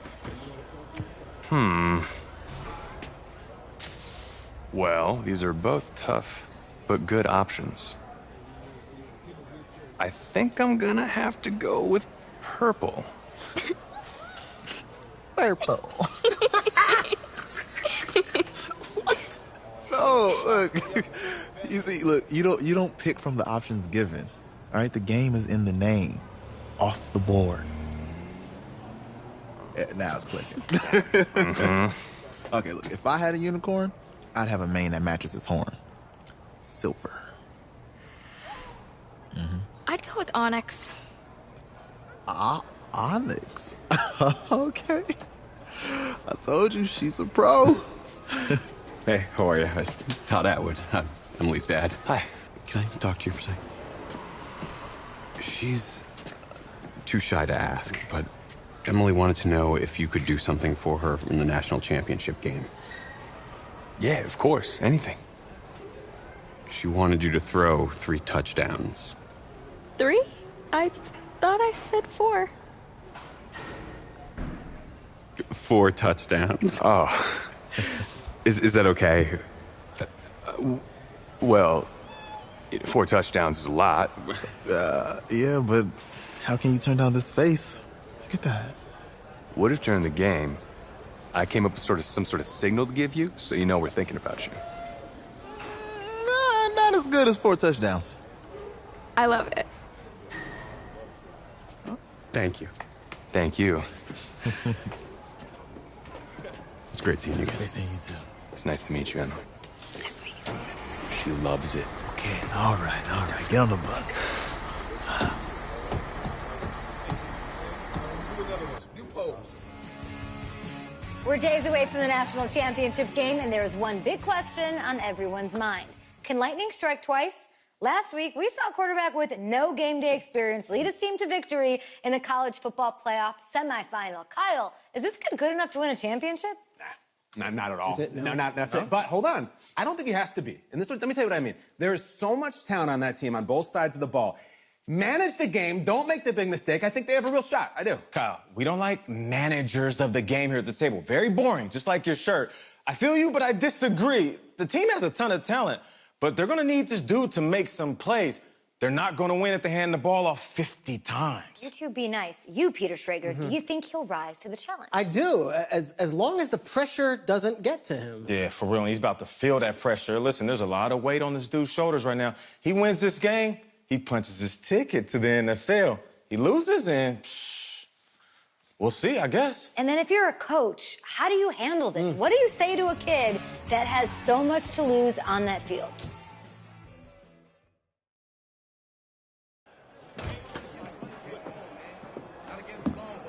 Well, these are both tough, but good options. I think I'm gonna have to go with purple. Purple. What? No, look. You see, look, you don't pick from the options given. All right, the game is in the name. Off the board. Now it's clicking. Mm-hmm. Okay, look, if I had a unicorn, I'd have a mane that matches its horn. silver. I'd go with onyx. Onyx? Okay. I told you, she's a pro. Hey, how are you? Todd Atwood. I'm Emily's dad. Hi. Can I talk to you for a second? She's too shy to ask, but Emily wanted to know if you could do something for her in the national championship game. Yeah, of course. Anything. She wanted you to throw 3 touchdowns. 3? I thought I said 4. 4 touchdowns. Oh. Is that okay? Well, 4 touchdowns is a lot. Yeah, but how can you turn down this face? Look at that. What if during the game, I came up with some sort of signal to give you, so you know we're thinking about you? Nah, not as good as 4 touchdowns. I love it. Thank you. Thank you. It's great seeing you again. Great seeing you too. It's nice to meet you, Emma. Nice to meet you. She loves it. Okay, all right. Get on the bus. We're days away from the national championship game, and there is one big question on everyone's mind. Can lightning strike twice? Last week, we saw a quarterback with no game day experience lead his team to victory in the college football playoff semifinal. Kyle, is this kid good enough to win a championship? Not at all. That's it? No? No, that's it. But hold on. I don't think he has to be. And let me tell you what I mean. There is so much talent on that team on both sides of the ball. Manage the game. Don't make the big mistake. I think they have a real shot. I do. Kyle, we don't like managers of the game here at the table. Very boring, just like your shirt. I feel you, but I disagree. The team has a ton of talent, but they're going to need this dude to make some plays. They're not going to win if they hand the ball off 50 times. You two be nice. You, Peter Schrager, do you think he'll rise to the challenge? I do, as long as the pressure doesn't get to him. Yeah, for real. And he's about to feel that pressure. Listen, there's a lot of weight on this dude's shoulders right now. He wins this game, he punches his ticket to the NFL. He loses, and we'll see, I guess. And then if you're a coach, how do you handle this? What do you say to a kid that has so much to lose on that field?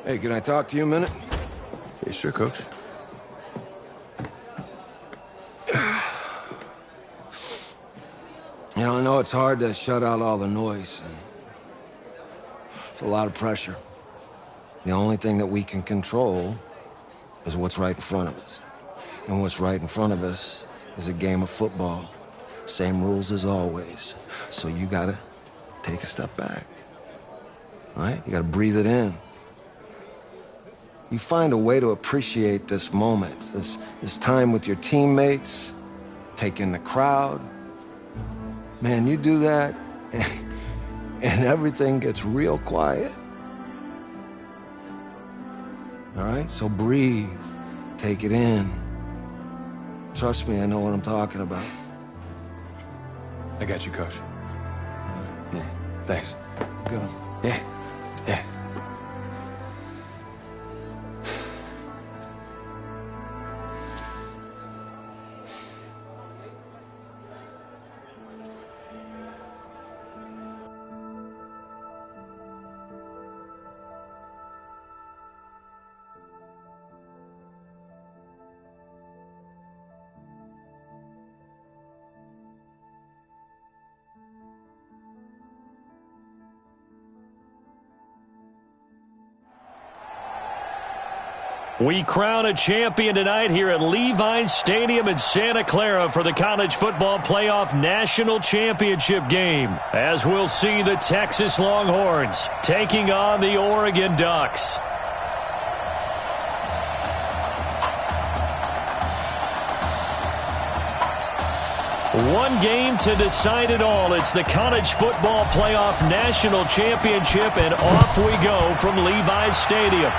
Hey, can I talk to you a minute? Yeah, sure, Coach. You know, I know it's hard to shut out all the noise. And it's a lot of pressure. The only thing that we can control is what's right in front of us. And what's right in front of us is a game of football. Same rules as always. So you gotta take a step back. All right? You gotta breathe it in. You find a way to appreciate this moment, this time with your teammates, take in the crowd. Man, you do that, and everything gets real quiet. All right? So breathe. Take it in. Trust me, I know what I'm talking about. I got you, Coach. Yeah, thanks. Good. Yeah. We crown a champion tonight here at Levi's Stadium in Santa Clara for the College Football Playoff National Championship game, as we'll see the Texas Longhorns taking on the Oregon Ducks. One game to decide it all. It's the College Football Playoff National Championship, and off we go from Levi's Stadium.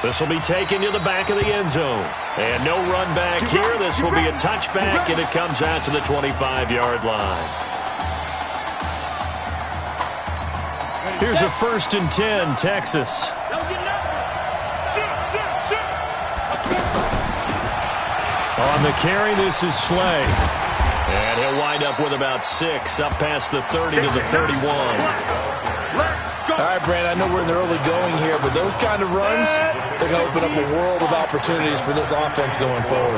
This will be taken to the back of the end zone. And no run back here. This will be a touchback, and it comes out to the 25-yard line. Here's a 1st and 10, Texas. On the carry, this is Slay. up with about 6, up past the 30 to the 31. All right, Brandon, I know we're in the early going here, but those kind of runs, they're going to open up a world of opportunities for this offense going forward.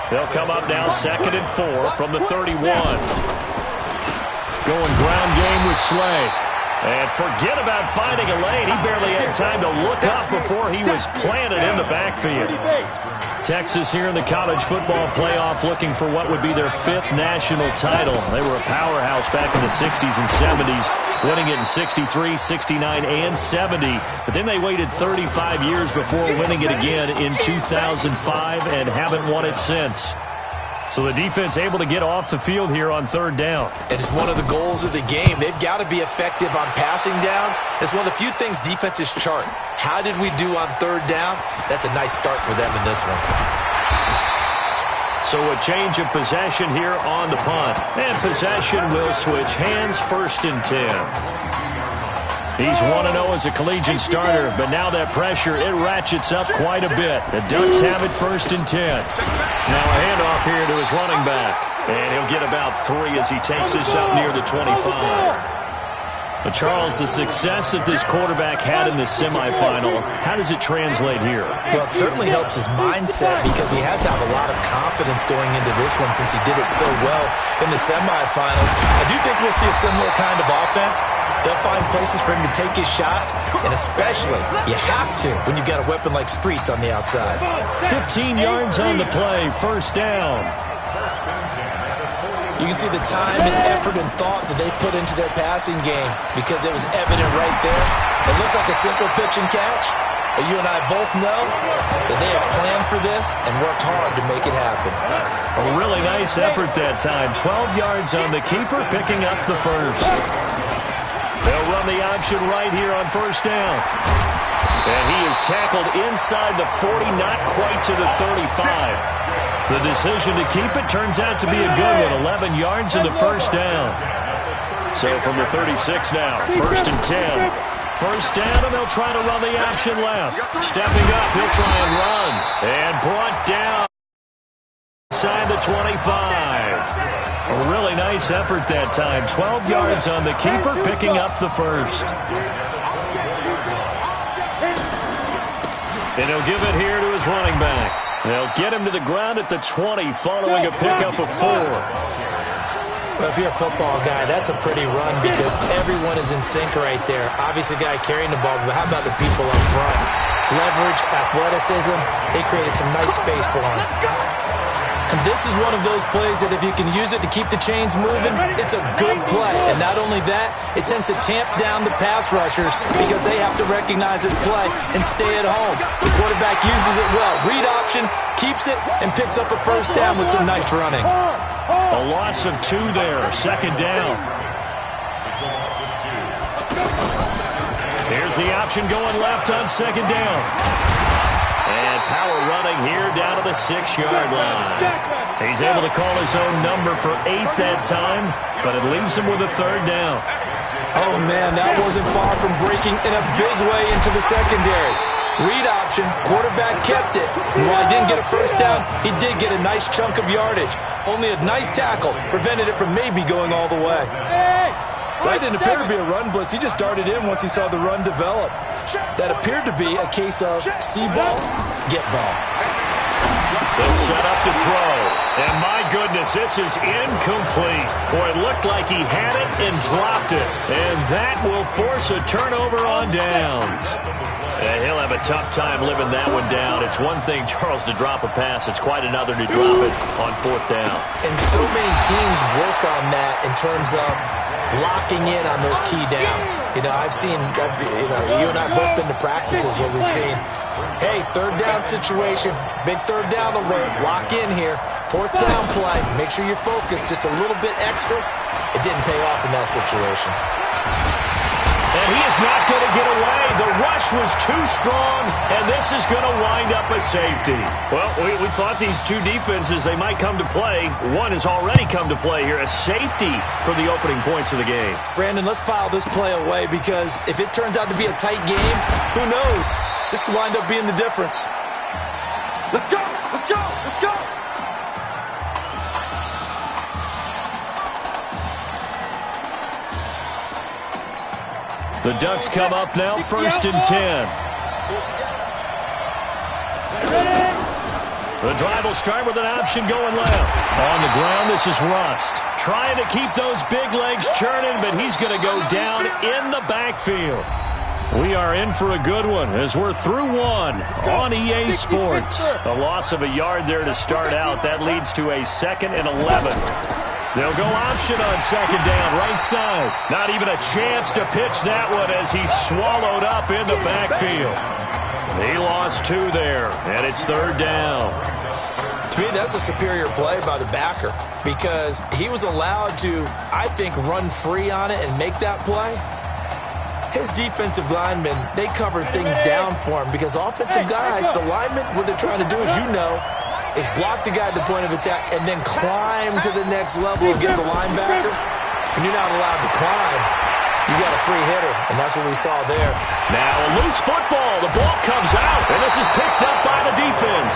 They'll come up now 2nd and 4 from the 31. Going ground game with Slay. And forget about finding a lane. He barely had time to look up before he was planted in the backfield. Texas here in the college football playoff looking for what would be their 5th national title. They were a powerhouse back in the 60s and 70s, winning it in 63, 69, and 70. But then they waited 35 years before winning it again in 2005 and haven't won it since. So the defense able to get off the field here on 3rd down. And it's one of the goals of the game. They've got to be effective on passing downs. It's one of the few things defenses chart. How did we do on 3rd down? That's a nice start for them in this one. So a change of possession here on the punt. And possession will switch hands, 1st and 10. He's 1-0 as a collegiate starter, but now that pressure, it ratchets up quite a bit. The Ducks have it 1st and 10. Now a handoff here to his running back. And he'll get about 3 as he takes this up near the 25. But Charles, the success that this quarterback had in the semifinal, how does it translate here? Well, it certainly helps his mindset because he has to have a lot of confidence going into this one since he did it so well in the semifinals. I do think we'll see a similar kind of offense. They'll find places for him to take his shots, and especially, you have to when you've got a weapon like Streets on the outside. 15 yards on the play, 1st down. You can see the time and effort and thought that they put into their passing game because it was evident right there. It looks like a simple pitch and catch, but you and I both know that they have planned for this and worked hard to make it happen. A really nice effort that time. 12 yards on the keeper, picking up the 1st. They'll run the option right here on 1st down. And he is tackled inside the 40, not quite to the 35. The decision to keep it turns out to be a good one. 11 yards in the 1st down. So from the 36 now, 1st and 10. 1st down, and they'll try to run the option left. Stepping up, he'll try and run. And brought down inside the 25. A really nice effort that time. 12 yards on the keeper, picking up the 1st. And he'll give it here to his running back. They'll get him to the ground at the 20 following a pickup of 4. Well, if you're a football guy, that's a pretty run because everyone is in sync right there. Obviously, the guy carrying the ball, but how about the people up front? Leverage, athleticism, they created some nice space for him. And this is one of those plays that if you can use it to keep the chains moving, it's a good play. And not only that, it tends to tamp down the pass rushers because they have to recognize this play and stay at home. The quarterback uses it well. Read option, keeps it, and picks up a 1st down with some nice running. A loss of 2 there, 2nd down. Here's the option going left on 2nd down. And power running here down to the 6-yard line. He's able to call his own number for 8 that time, but it leaves him with a 3rd down. Oh, man, that wasn't far from breaking in a big way into the secondary. Read option, quarterback kept it. And while he didn't get a 1st down, he did get a nice chunk of yardage. Only a nice tackle prevented it from maybe going all the way. That didn't appear to be a run blitz. He just darted in once he saw the run develop. That appeared to be a case of see ball, get ball. They'll set up to throw. And my goodness, this is incomplete. Boy, it looked like he had it and dropped it. And that will force a turnover on downs. And he'll have a tough time living that one down. It's one thing, Charles, to drop a pass. It's quite another to drop it on 4th down. And so many teams work on that in terms of locking in on those key downs. I've seen, you and I both been to practices where we've seen, hey, 3rd down situation, big 3rd down alert, lock in here, 4th down play, make sure you're focused just a little bit extra. It didn't pay off in that situation. And he is not going to get away. The rush was too strong, and this is going to wind up a safety. Well, we thought these two defenses, they might come to play. One has already come to play here, a safety for the opening points of the game. Brandon, let's file this play away because if it turns out to be a tight game, who knows? This could wind up being the difference. Let's go! Let's go! Let's go! The Ducks come up now, 1st and 10. The drive will start with an option going left. On the ground, this is Rust. Trying to keep those big legs churning, but he's going to go down in the backfield. We are in for a good one as we're through one on EA Sports. A loss of a yard there to start out. That leads to a 2nd and 11. They'll go option on 2nd down, right side. Not even a chance to pitch that one as he's swallowed up in the backfield. He lost 2 there, and it's 3rd down. To me, that's a superior play by the backer because he was allowed to, I think, run free on it and make that play. His defensive linemen, they covered things down for him because offensive guys, the linemen, what they're trying to do, as you know, is block the guy at the point of attack and then climb to the next level and get the linebacker. And you're not allowed to climb. You got a free hitter, and that's what we saw there. Now a loose football. The ball comes out, and this is picked up by the defense.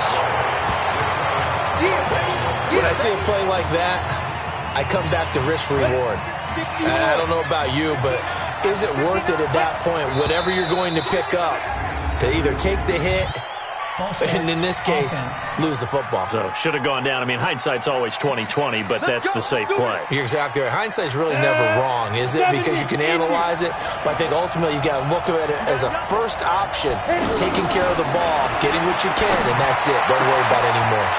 When I see a play like that, I come back to risk-reward. I don't know about you, but is it worth it at that point, whatever you're going to pick up, to either take the hit and, in this case, lose the football? So, should have gone down. I mean, hindsight's always 20/20, but that's the safe play. You're exactly right. Hindsight's really never wrong, is it? Because you can analyze it, but I think ultimately you got to look at it as a first option, taking care of the ball, getting what you can, and that's it. Don't worry about it anymore.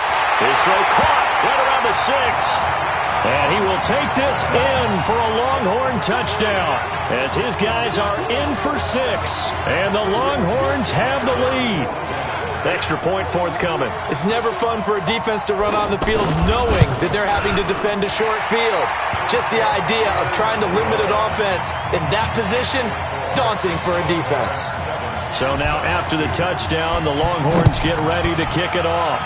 His throw caught right around the 6. And he will take this in for a Longhorn touchdown as his guys are in for 6. And the Longhorns have the lead. Extra point forthcoming. It's never fun for a defense to run on the field knowing that they're having to defend a short field. Just the idea of trying to limit an offense in that position, daunting for a defense. So now after the touchdown, the Longhorns get ready to kick it off.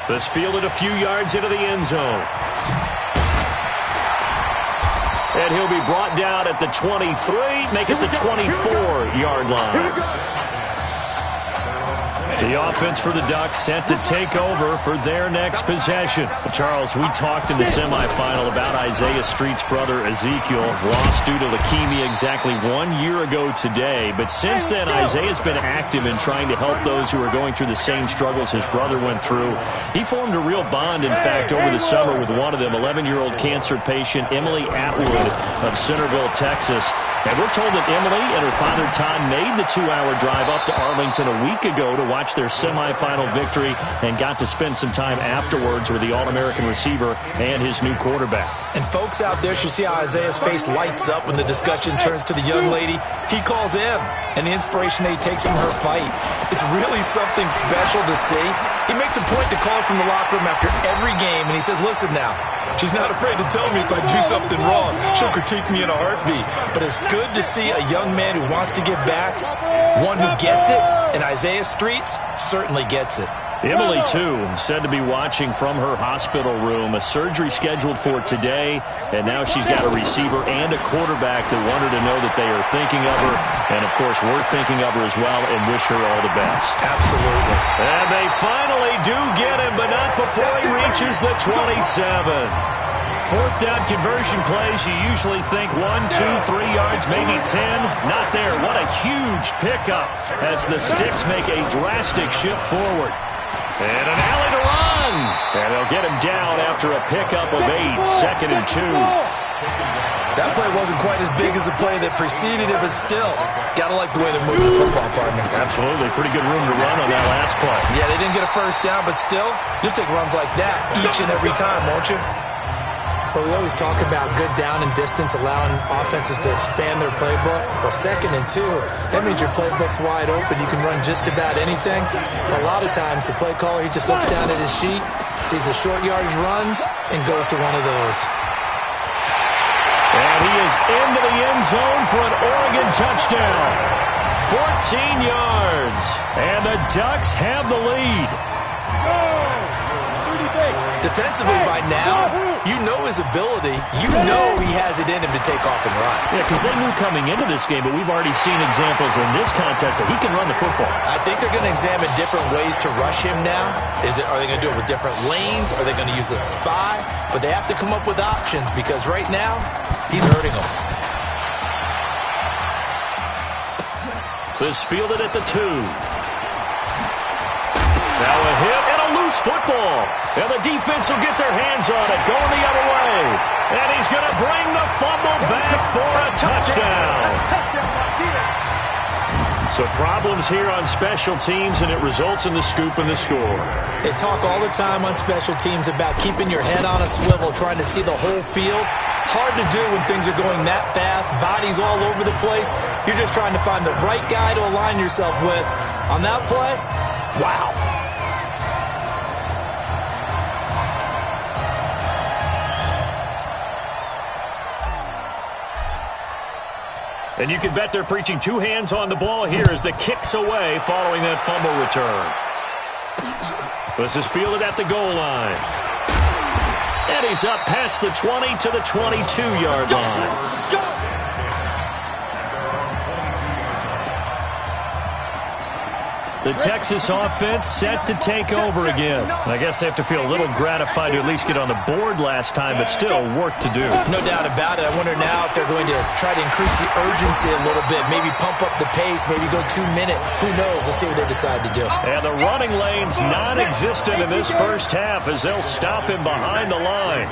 This fielded a few yards into the end zone. And he'll be brought down at the 23, make it the 24-yard line. The offense for the Ducks set to take over for their next possession. Charles, we talked in the semifinal about Isaiah Street's brother Ezekiel, lost due to leukemia exactly 1 year ago today. But since then, Isaiah's been active in trying to help those who are going through the same struggles his brother went through. He formed a real bond, in fact, over the summer with one of them, 11-year-old cancer patient Emily Atwood of Centerville, Texas. And we're told that Emily and her father Todd made the 2-hour drive up to Arlington a week ago to watch their semifinal victory and got to spend some time afterwards with the All-American receiver and his new quarterback. And folks out there should see how Isaiah's face lights up when the discussion turns to the young lady he calls him and the inspiration that he takes from her fight. It's really something special to see. He makes a point to call from the locker room after every game, and he says, listen now, she's not afraid to tell me if I do something wrong. She'll critique me in a heartbeat. But it's good to see a young man who wants to give back, one who gets it, and Isaiah Streets certainly gets it. Emily, too, said to be watching from her hospital room. A surgery scheduled for today, and now she's got a receiver and a quarterback that want her to know that they are thinking of her. And, of course, we're thinking of her as well and wish her all the best. Absolutely. And they finally do get him, but not before he reaches the 27. Fourth down conversion plays, you usually think 1, 2, 3 yards, maybe 10. Not there. What a huge pickup as the Sticks make a drastic shift forward. And an alley to run. And they'll get him down after a pickup of 8, 2nd and 2. That play wasn't quite as big as the play that preceded it, but still, gotta like the way they're moving the football, partner. Absolutely. Pretty good room to run on that last play. Yeah, they didn't get a first down, but still, you'll take runs like that each and every time, won't you? But we always talk about good down and distance, allowing offenses to expand their playbook. Well, 2nd and 2, that means your playbook's wide open. You can run just about anything. But a lot of times, the play caller, he just looks down at his sheet, sees the short yardage runs, and goes to one of those. And he is into the end zone for an Oregon touchdown. 14 yards. And the Ducks have the lead. Defensively by now, you know his ability. You know he has it in him to take off and run. Yeah, because they knew coming into this game, but we've already seen examples in this contest that he can run the football. I think they're going to examine different ways to rush him now. Are they going to do it with different lanes? Are they going to use a spy? But they have to come up with options because right now, he's hurting them. This fielded at the 2. Now a hit and a loose football. And the defense will get their hands on it, going the other way. And he's going to bring the fumble back for a touchdown. So problems here on special teams, and it results in the scoop and the score. They talk all the time on special teams about keeping your head on a swivel, trying to see the whole field. Hard to do when things are going that fast, bodies all over the place. You're just trying to find the right guy to align yourself with. On that play, wow. And you can bet they're preaching 2 hands on the ball here as the kick's away following that fumble return. This is fielded at the goal line. And he's up past the 20 to the 22-yard line. The Texas offense set to take over again. I guess they have to feel a little gratified to at least get on the board last time, but still work to do. No doubt about it. I wonder now if they're going to try to increase the urgency a little bit, maybe pump up the pace, maybe go 2-minute. Who knows? Let's see what they decide to do. And the running lane's non-existent in this first half as they'll stop him behind the line.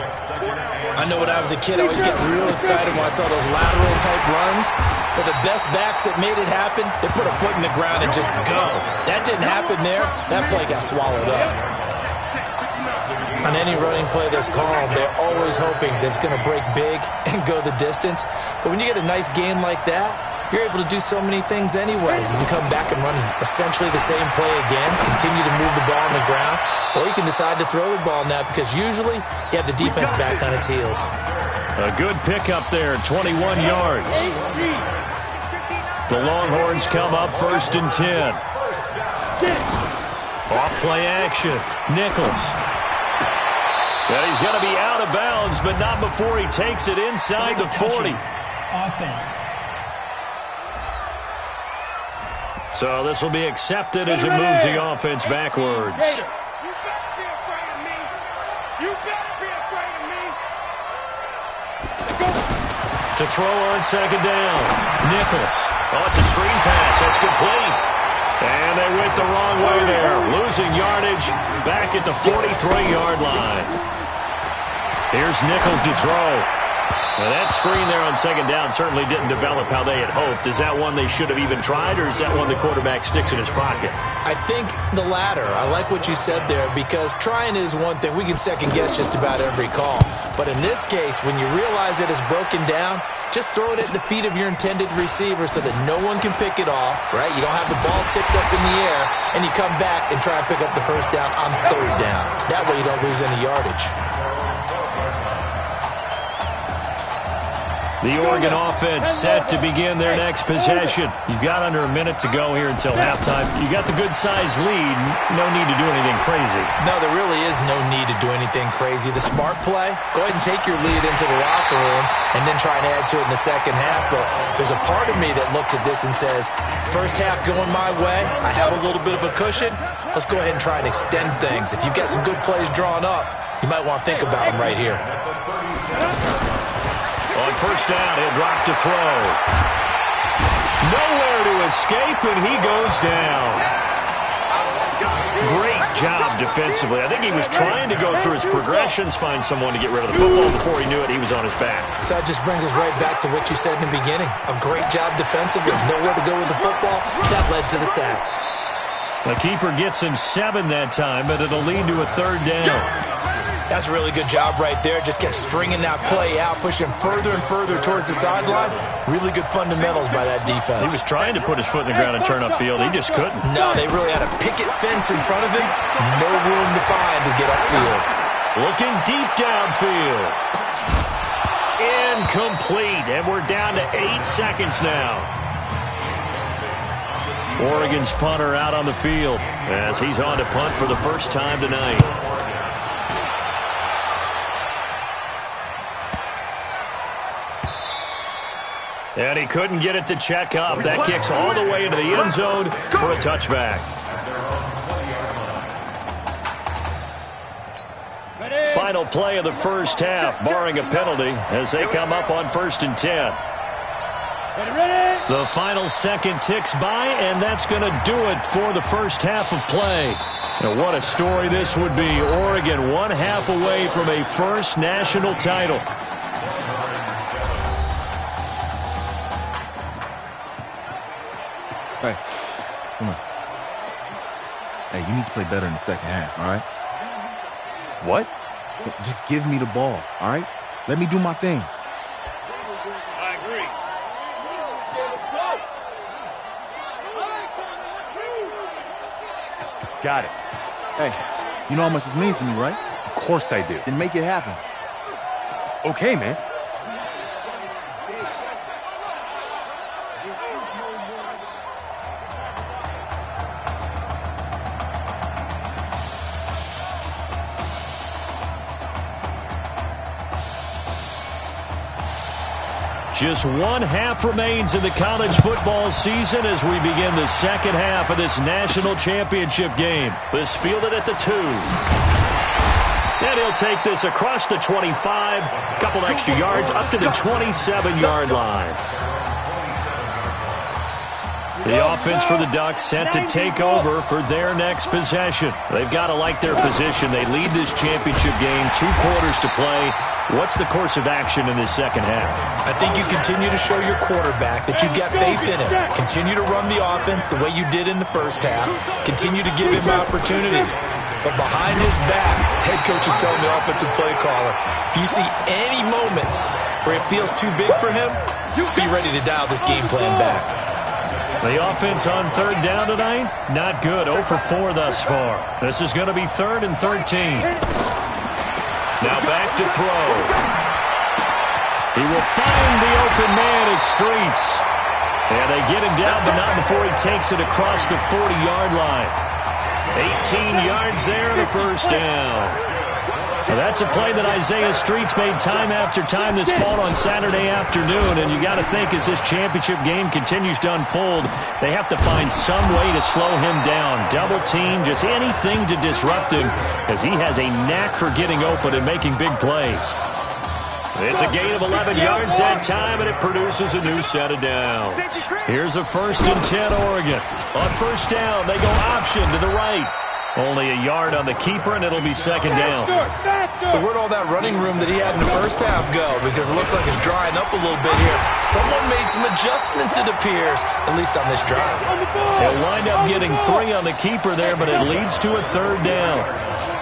I know when I was a kid, I always got real excited when I saw those lateral-type runs. But the best backs that made it happen, they put a foot in the ground and just go. That didn't happen there. That play got swallowed up. On any running play that's called, they're always hoping that it's going to break big and go the distance. But when you get a nice game like that, you're able to do so many things anyway. You can come back and run essentially the same play again, continue to move the ball on the ground, or you can decide to throw the ball now because usually you have the defense back on its heels. A good pickup there, 21 yards. The Longhorns come up 1st and 10. Off play action. Nichols. Well, he's going to be out of bounds, but not before he takes it inside the 40. Offense. So this will be accepted as it moves the offense backwards. To throw on 2nd down. Nichols. Oh, it's a screen pass. That's complete. And they went the wrong way there. Losing yardage back at the 43-yard line. Here's Nichols to throw. Now that screen there on 2nd down certainly didn't develop how they had hoped. Is that one they should have even tried, or is that one the quarterback sticks in his pocket? I think the latter. I like what you said there because trying is one thing. We can second-guess just about every call. But in this case, when you realize it is broken down, just throw it at the feet of your intended receiver so that no one can pick it off, right? You don't have the ball tipped up in the air, and you come back and try and pick up the 1st down on 3rd down. That way you don't lose any yardage. The Oregon offense set to begin their next possession. You've got under a minute to go here until halftime. You got the good-sized lead. No need to do anything crazy. No, there really is no need to do anything crazy. The smart play, go ahead and take your lead into the locker room and then try and add to it in the 2nd half. But there's a part of me that looks at this and says, 1st half going my way, I have a little bit of a cushion. Let's go ahead and try and extend things. If you've got some good plays drawn up, you might want to think about them right here. On 1st down, he'll drop to throw. Nowhere to escape, and he goes down. Great job defensively. I think he was trying to go through his progressions, find someone to get rid of the football. Before he knew it, he was on his back. So that just brings us right back to what you said in the beginning. A great job defensively. Nowhere to go with the football. That led to the sack. The keeper gets him 7 that time, but it'll lead to a 3rd down. That's a really good job right there. Just kept stringing that play out, pushing further and further towards the sideline. Really good fundamentals by that defense. He was trying to put his foot in the ground and turn upfield. He just couldn't. No, they really had a picket fence in front of him. No room to find to get upfield. Looking deep downfield. Incomplete. And we're down to 8 seconds now. Oregon's punter out on the field as he's on to punt for the first time tonight. And he couldn't get it to check up. That kicks all the way into the end zone for a touchback. Final play of the first half, barring a penalty, as they come up on 1st and 10. Ready? The final second ticks by, and that's going to do it for the first half of play. And what a story this would be. Oregon 1/2 away from a first national title. Hey, come on. Hey, you need to play better in the second half, all right? What? Just give me the ball, all right? Let me do my thing. I agree. Got it. Hey, you know how much this means to me, right? Of course I do. Then make it happen. Okay, man. Just 1/2 remains in the college football season as we begin the second half of this national championship game. This fielded at the 2. And he'll take this across the 25, a couple extra yards up to the 27-yard line. The offense for the Ducks set to take over for their next possession. They've got to like their position. They lead this championship game, 2 quarters to play. What's the course of action in this second half? I think you continue to show your quarterback that you've got faith in him. Continue to run the offense the way you did in the first half. Continue to give him opportunities. But behind his back, head coach is telling the offensive play caller, if you see any moments where it feels too big for him, be ready to dial this game plan back. The offense on 3rd down tonight, not good. 0 for 4 thus far. This is going to be 3rd and 13. Now back to throw. He will find the open man at Streets. And they get him down, but not before he takes it across the 40-yard line. 18 yards there and a first down. Now that's a play that Isaiah Streets made time after time this fall on Saturday afternoon, and you got to think as this championship game continues to unfold, they have to find some way to slow him down, double team, just anything to disrupt him, because he has a knack for getting open and making big plays. It's a gain of 11 yards that time, and it produces a new set of downs. Here's a 1st and 10 Oregon. On 1st down, they go option to the right. Only a yard on the keeper, and it'll be 2nd down. So where'd all that running room that he had in the first half go? Because it looks like it's drying up a little bit here. Someone made some adjustments, it appears, at least on this drive. They'll wind up getting 3 on the keeper there, but it leads to a 3rd down.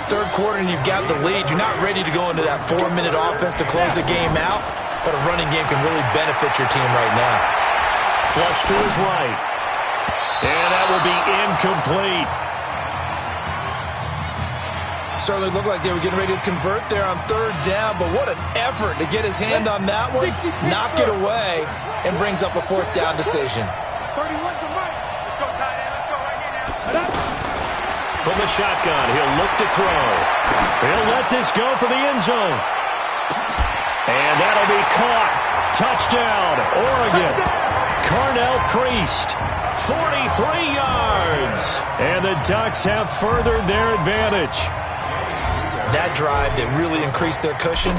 3rd quarter, and you've got the lead. You're not ready to go into that 4-minute offense to close the game out, but a running game can really benefit your team right now. Flush to his right. And that will be incomplete. Certainly looked like they were getting ready to convert there on 3rd down, but what an effort to get his hand on that one, knock it away, and brings up a 4th down decision. 31's the mic. Let's go, tight end. Let's go right here now. From the shotgun, he'll look to throw. He'll let this go for the end zone. And that'll be caught. Touchdown, Oregon. Carnell Priest, 43 yards. And the Ducks have furthered their advantage. That drive that really increased their cushion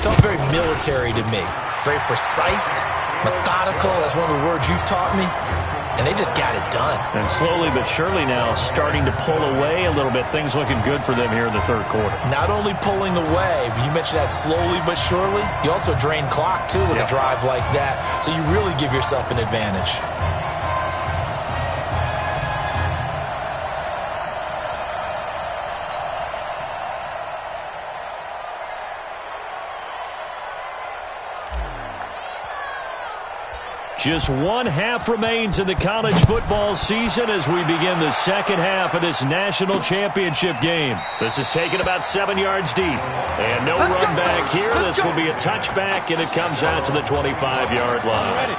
felt very military to me. Very precise, methodical, that's one of the words you've taught me. And they just got it done. And slowly but surely now starting to pull away a little bit. Things looking good for them here in the 3rd quarter. Not only pulling away, but you mentioned that slowly but surely. You also drain clock, too, with a drive like that. So you really give yourself an advantage. Just 1/2 remains in the college football season as we begin the second half of this national championship game. This is taken about 7 yards deep. And no run back here. This will be a touchback, and it comes out to the 25-yard line.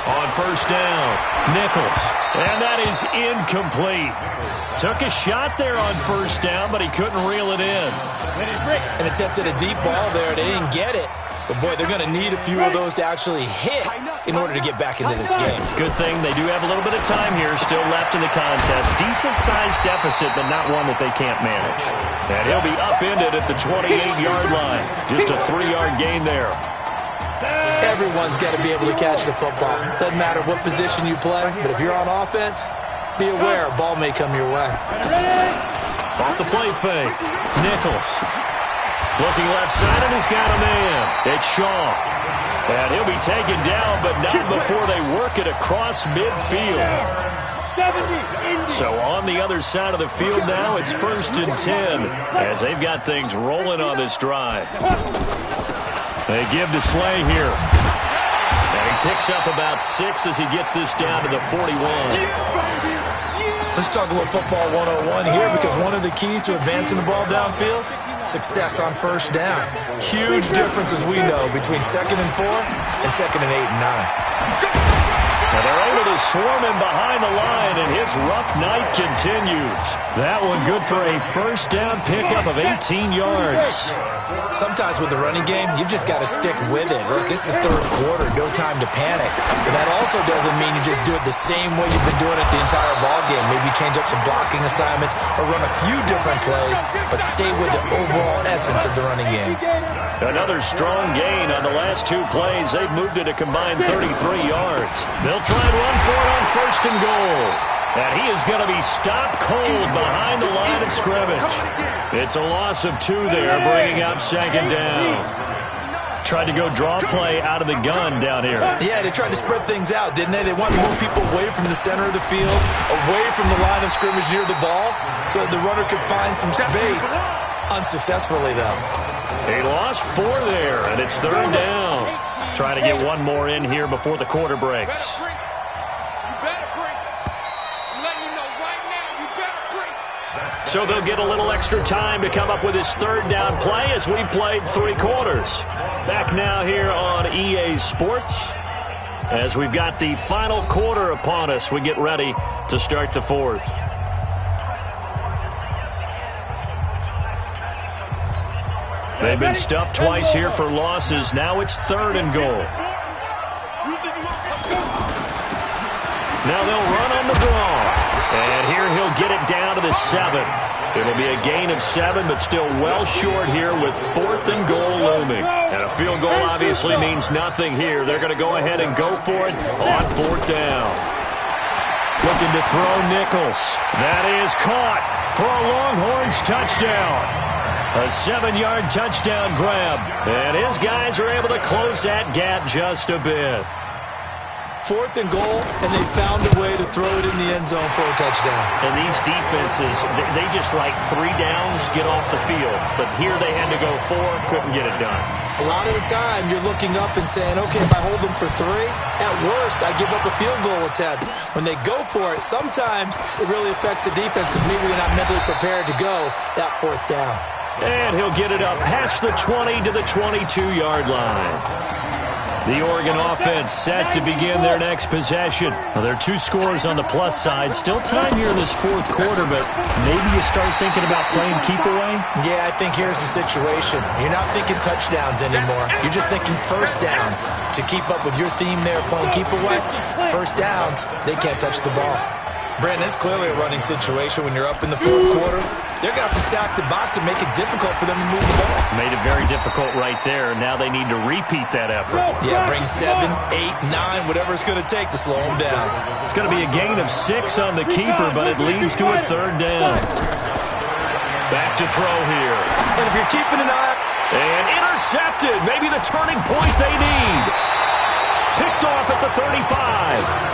On 1st down, Nichols. And that is incomplete. Took a shot there on 1st down, but he couldn't reel it in. And attempted a deep ball there. They didn't get it. But, boy, they're going to need a few of those to actually hit in order to get back into this game. Good thing they do have a little bit of time here still left in the contest. Decent-sized deficit, but not one that they can't manage. And he'll be upended at the 28-yard line. Just a 3-yard gain there. Everyone's got to be able to catch the football. Doesn't matter what position you play, but if you're on offense, be aware a ball may come your way. Off the play fake. Nichols. Looking left side, and he's got a man. It's Shaw. And he'll be taken down, but not before they work it across midfield. So on the other side of the field now, it's 1st and 10 as they've got things rolling on this drive. They give to Slay here. And he picks up about 6 as he gets this down to the 41. Let's talk a little football 101 here, because one of the keys to advancing the ball downfield, success on first down. Huge difference, as we know, between 2nd and 4 and 2nd and 8 and 9. And they're able to swarm him behind the line, and his rough night continues. That one good for a first down pickup of 18 yards. Sometimes with the running game, you've just got to stick with it. Look, it's the 3rd quarter, no time to panic. But that also doesn't mean you just do it the same way you've been doing it the entire ball game. Maybe change up some blocking assignments or run a few different plays, but stay with the overall essence of the running game. Another strong gain on the last 2 plays. They've moved it a combined 33 yards. They'll try and run for it on 1st and goal. And he is going to be stopped cold behind the line of scrimmage. It's a loss of 2 there, bringing up 2nd down. Tried to go draw play out of the gun down here. Yeah, they tried to spread things out, didn't they? They wanted to move people away from the center of the field, away from the line of scrimmage near the ball, so the runner could find some space. Unsuccessfully, though. He lost 4 there, and it's 3rd down. Trying to get one more in here before the quarter breaks. So they'll get a little extra time to come up with his 3rd down play as we've played 3 quarters. Back now here on EA Sports as we've got the final quarter upon us. We get ready to start the 4th. They've been stuffed twice here for losses. Now it's 3rd and goal. Now they'll run on the draw. And here he'll get it down to the 7. It'll be a gain of 7, but still well short here with 4th and goal looming. And a field goal obviously means nothing here. They're going to go ahead and go for it on 4th down. Looking to throw Nichols. That is caught for a Longhorns touchdown. A 7-yard touchdown grab. And his guys are able to close that gap just a bit. 4th and goal, and they found a way to throw it in the end zone for a touchdown. And these defenses, they just like 3 downs, get off the field. But here they had to go 4, couldn't get it done. A lot of the time, you're looking up and saying, okay, if I hold them for 3, at worst, I give up a field goal attempt. When they go for it, sometimes it really affects the defense because maybe they're not mentally prepared to go that 4th down. And he'll get it up past the 20 to the 22-yard line. The Oregon offense set to begin their next possession. Well, there are 2 scores on the plus side. Still time here in this 4th quarter, but maybe you start thinking about playing keep away? Yeah, I think here's the situation. You're not thinking touchdowns anymore. You're just thinking first downs. To keep up with your theme there, playing keep away, first downs, they can't touch the ball. Brandon, it's clearly a running situation when you're up in the 4th quarter. They're going to have to stack the box and make it difficult for them to move the ball. Made it very difficult right there. Now they need to repeat that effort. Yeah, bring 7, 8, 9, whatever it's going to take to slow them down. It's going to be a gain of 6 on the keeper, but it leads to a 3rd down. Back to throw here. And if you're keeping an eye... And intercepted. Maybe the turning point they need. Picked off at the 35.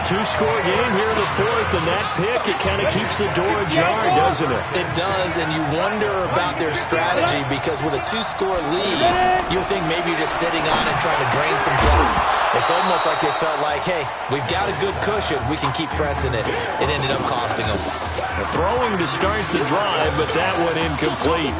2-score game here in the 4th, and that pick, it kind of keeps the door ajar, doesn't it? It does, and you wonder about their strategy because with a 2-score lead, you think maybe you're just sitting on it trying to drain some clock. It's almost like they felt like, hey, we've got a good cushion. We can keep pressing it. It ended up costing them. Throwing to start the drive, but that one incomplete.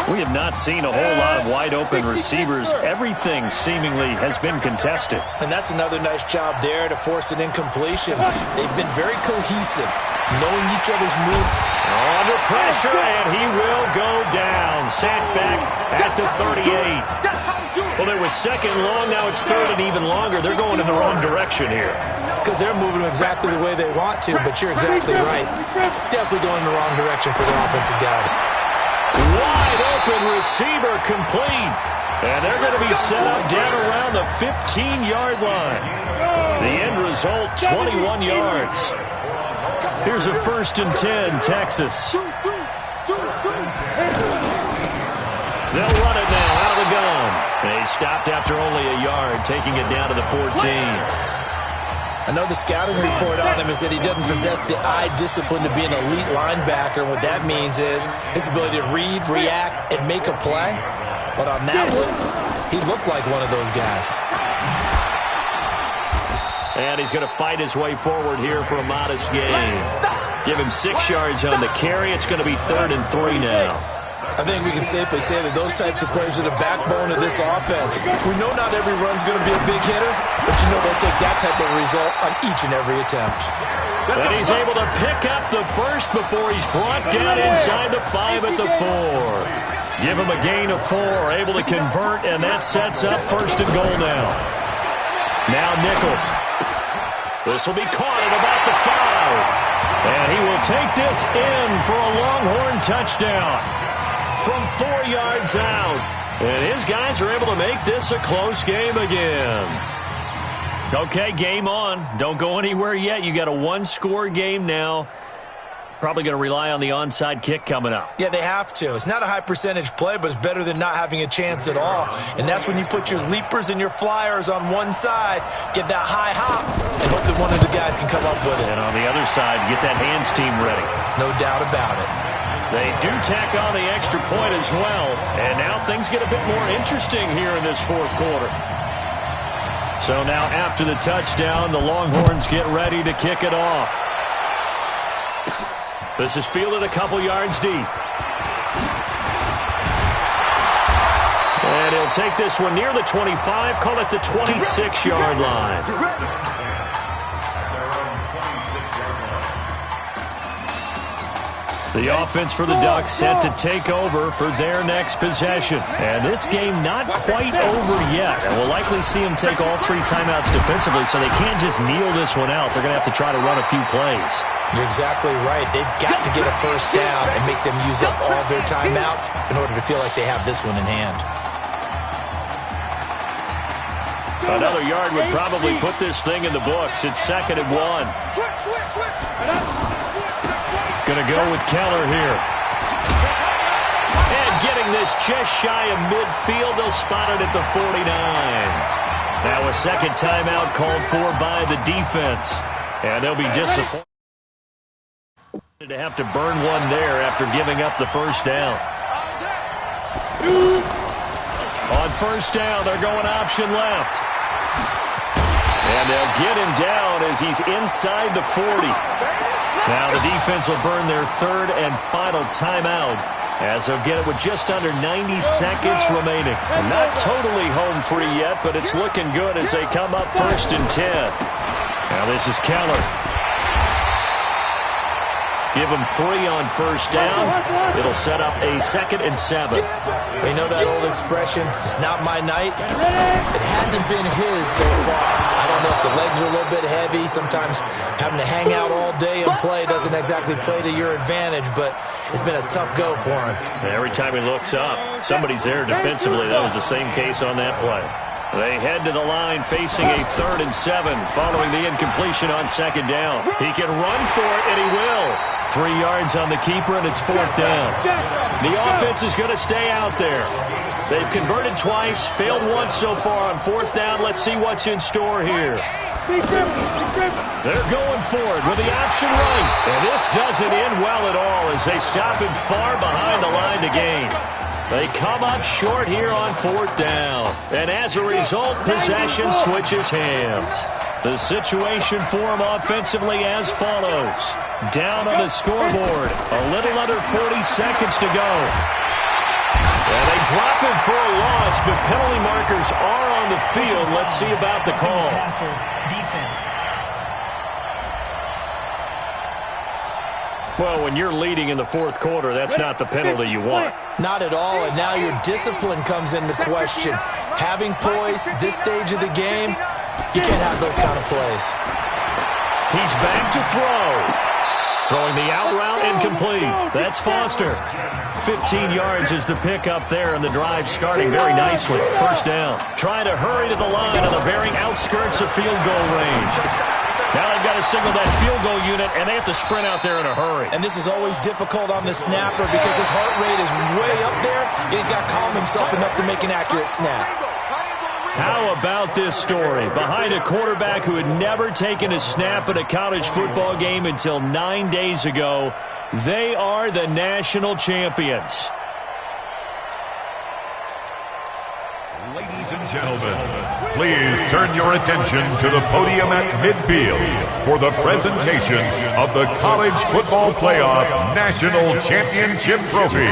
We have not seen a whole lot of wide-open receivers. Everything seemingly has been contested. And that's another nice job there to force an incompletion. They've been very cohesive. knowing each other's move. Under pressure, and he will go down. Sacked back at the 38. Well, there was second long. Now it's third and even longer. They're going in the wrong direction here. Because they're moving exactly the way they want to, but you're exactly right. Definitely going in the wrong direction for their offensive guys. Wide open receiver complete. And they're going to be set up down around the 15-yard line. The end result, 21 yards. Here's a 1st and 10, Texas. They'll run it now out of the gun. They stopped after only a yard, taking it down to the 14. I know the scouting report on him is that he doesn't possess the eye discipline to be an elite linebacker. And what that means is his ability to read, react, and make a play. But on that one, he looked like one of those guys. And he's going to fight his way forward here for a modest gain. Give him 6 yards on the carry. It's going to be 3rd and 3 now. I think we can safely say that those types of players are the backbone of this offense. We know not every run's going to be a big hitter, but you know they'll take that type of result on each and every attempt. And he's able to pick up the first before he's brought down inside the 5 at the 4. Give him a gain of 4, able to convert, and that sets up 1st and goal now. Now Nichols. This will be caught at about the 5. And he will take this in for a Longhorn touchdown from 4 yards out. And his guys are able to make this a close game again. Okay, game on. Don't go anywhere yet. You got a 1-score game now. Probably going to rely on the onside kick coming up. Yeah, they have to. It's not a high percentage play, but it's better than not having a chance at all. And that's when you put your leapers and your flyers on one side, get that high hop, and hope that one of the guys can come up with it. And on the other side, get that hands team ready. No doubt about it. They do tack on the extra point as well. And now things get a bit more interesting here in this 4th quarter. So now after the touchdown, the Longhorns get ready to kick it off. This is fielded a couple yards deep. And he'll take this one near the 25, call it the 26-yard line. The offense for the Ducks set to take over for their next possession. And this game not quite over yet. And we'll likely see them take all 3 timeouts defensively, so they can't just kneel this one out. They're going to have to try to run a few plays. You're exactly right. They've got to get a first down and make them use up all their timeouts in order to feel like they have this one in hand. Another yard would probably put this thing in the books. It's 2nd and 1. Going to go with Keller here. And getting this just shy of midfield. They'll spot it at the 49. Now a second timeout called for by the defense. And they'll be disappointed to have to burn one there after giving up the first down. On first down, they're going option left. And they'll get him down as he's inside the 40. Now the defense will burn their 3rd and final timeout as they'll get it with just under 90 seconds remaining. Not totally home free yet, but it's looking good as they come up 1st and 10. Now this is Keller. Give him 3 on first down. It'll set up a 2nd and 7. We know that old expression, it's not my night. It hasn't been his so far. I don't know if the legs are a little bit heavy. Sometimes having to hang out all day and play doesn't exactly play to your advantage, but it's been a tough go for him. Every time he looks up, somebody's there defensively. That was the same case on that play. They head to the line facing a 3rd and 7 following the incompletion on 2nd down. He can run for it, and he will. 3 yards on the keeper, and it's 4th down. The offense is going to stay out there. They've converted twice, failed once so far on 4th down. Let's see what's in store here. They're going for it with the option right. And this doesn't end well at all as they stop him far behind the line to gain. They come up short here on 4th down. And as a result, possession switches hands. The situation for him offensively as follows. Down on the scoreboard. A little under 40 seconds to go. And they drop him for a loss, but penalty markers are on the field. Let's see about the call. Defense. Well, when you're leading in the fourth quarter, that's not the penalty you want. Not at all, and now your discipline comes into question. Having poise this stage of the game, you can't have those kind of plays. He's back to throw. Throwing the out route incomplete. That's Foster. 15 yards is the pickup there, and the drive starting very nicely. First down. Trying to hurry to the line on the very outskirts of field goal range. Now they've got to signal that field goal unit, and they have to sprint out there in a hurry. And this is always difficult on the snapper because his heart rate is way up there, and he's got to calm himself enough to make an accurate snap. How about this story? Behind a quarterback who had never taken a snap at a college football game until 9 days ago, they are the national champions. Ladies and gentlemen, please turn your attention to the podium at midfield for the presentation of the College Football Playoff National Championship Trophy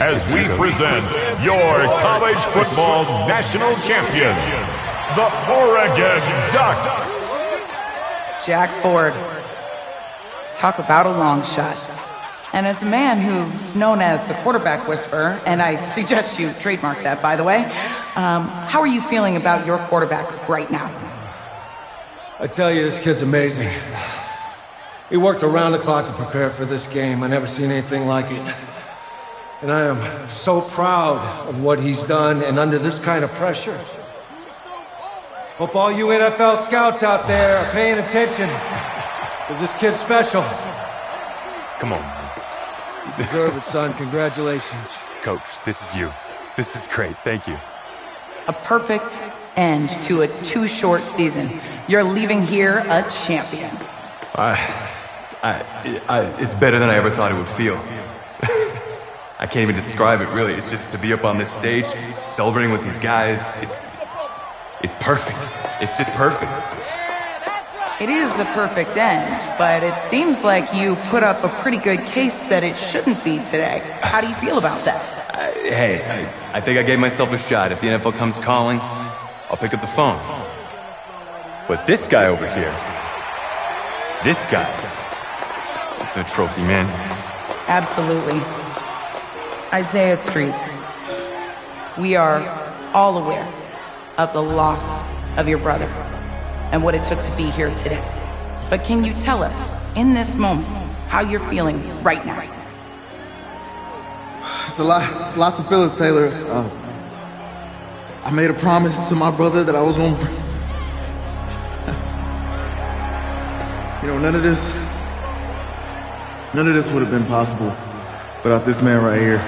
as we present your college football national champions, the Oregon Ducks. Jack Ford. Talk about a long shot. And as a man who's known as the quarterback whisperer, and I suggest you trademark that, by the way, how are you feeling about your quarterback right now? I tell you, this kid's amazing. He worked around the clock to prepare for this game. I never seen anything like it. And I am so proud of what he's done, and under this kind of pressure. Hope all you NFL scouts out there are paying attention, because this kid's special. Come on. You deserve it, son. Congratulations. Coach, this is you. This is great. Thank you. A perfect end to a too short season. You're leaving here a champion. It's better than I ever thought it would feel. I can't even describe it, really. It's just to be up on this stage, celebrating with these guys. It's perfect. It's just perfect. It is a perfect end, but it seems like you put up a pretty good case that it shouldn't be today. How do you feel about that? I think I gave myself a shot. If the NFL comes calling, I'll pick up the phone. But this guy over here, this guy, the trophy man. Absolutely. Isaiah Streets, we are all aware of the loss of your brother and what it took to be here today. But can you tell us, in this moment, how you're feeling right now? It's lots of feelings, Taylor. I made a promise to my brother that I was going to... none of this would have been possible without this man right here.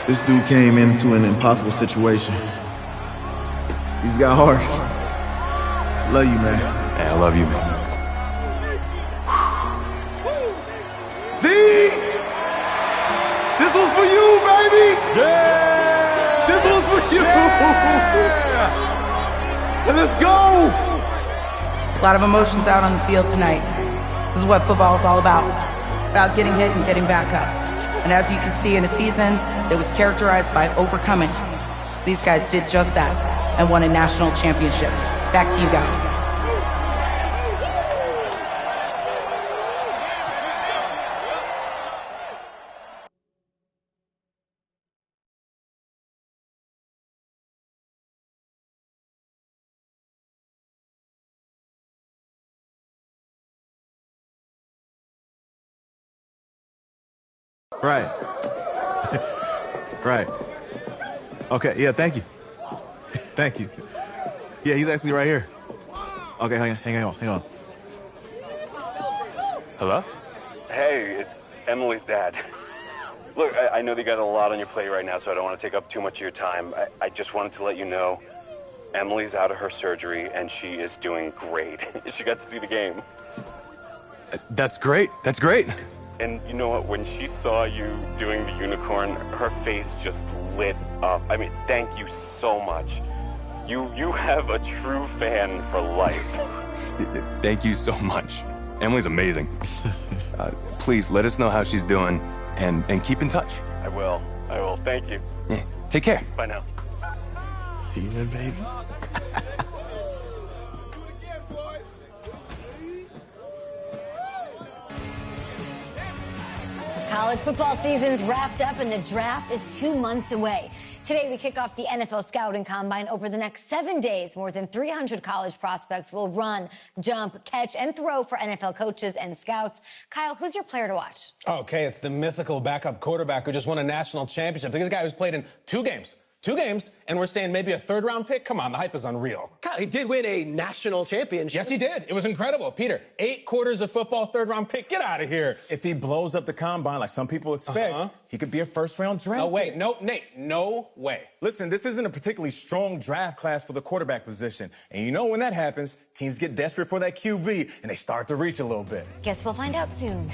This dude came into an impossible situation. He's got heart. Love you, man. Hey, I love you, man. See? This was for you, baby! Yeah! This was for you! Yeah! And let's go! A lot of emotions out on the field tonight. This is what football is all about getting hit and getting back up. And as you can see, in a season that was characterized by overcoming, these guys did just that and won a national championship. Back to you guys. Right. Right. Okay, yeah, thank you. Thank you. Yeah, he's actually right here. Okay, hang on. Hello? Hey, it's Emily's dad. Look, I know that you got a lot on your plate right now, so I don't want to take up too much of your time. I just wanted to let you know Emily's out of her surgery, and she is doing great. She got to see the game. That's great. That's great. And you know what? When she saw you doing the unicorn, her face just lit up. I mean, thank you so much. You have a true fan for life. Thank you so much. Emily's amazing. Please let us know how she's doing and keep in touch. I will. Thank you. Yeah. Take care. Bye now. Yeah, baby. College football season's wrapped up and the draft is 2 months away. Today, we kick off the NFL Scouting Combine. Over the next 7 days, more than 300 college prospects will run, jump, catch, and throw for NFL coaches and scouts. Kyle, who's your player to watch? Okay, it's the mythical backup quarterback who just won a national championship. This guy who's played in 2 games. 2 games, and we're saying maybe a 3rd-round pick? Come on, the hype is unreal. Kyle, he did win a national championship. Yes, he did. It was incredible. Peter, 8 quarters of football, 3rd-round pick. Get out of here. If he blows up the combine like some people expect, he could be a 1st-round draft No way. pick. No, Nate, no way. Listen, this isn't a particularly strong draft class for the quarterback position. And you know when that happens, teams get desperate for that QB, and they start to reach a little bit. Guess we'll find out soon.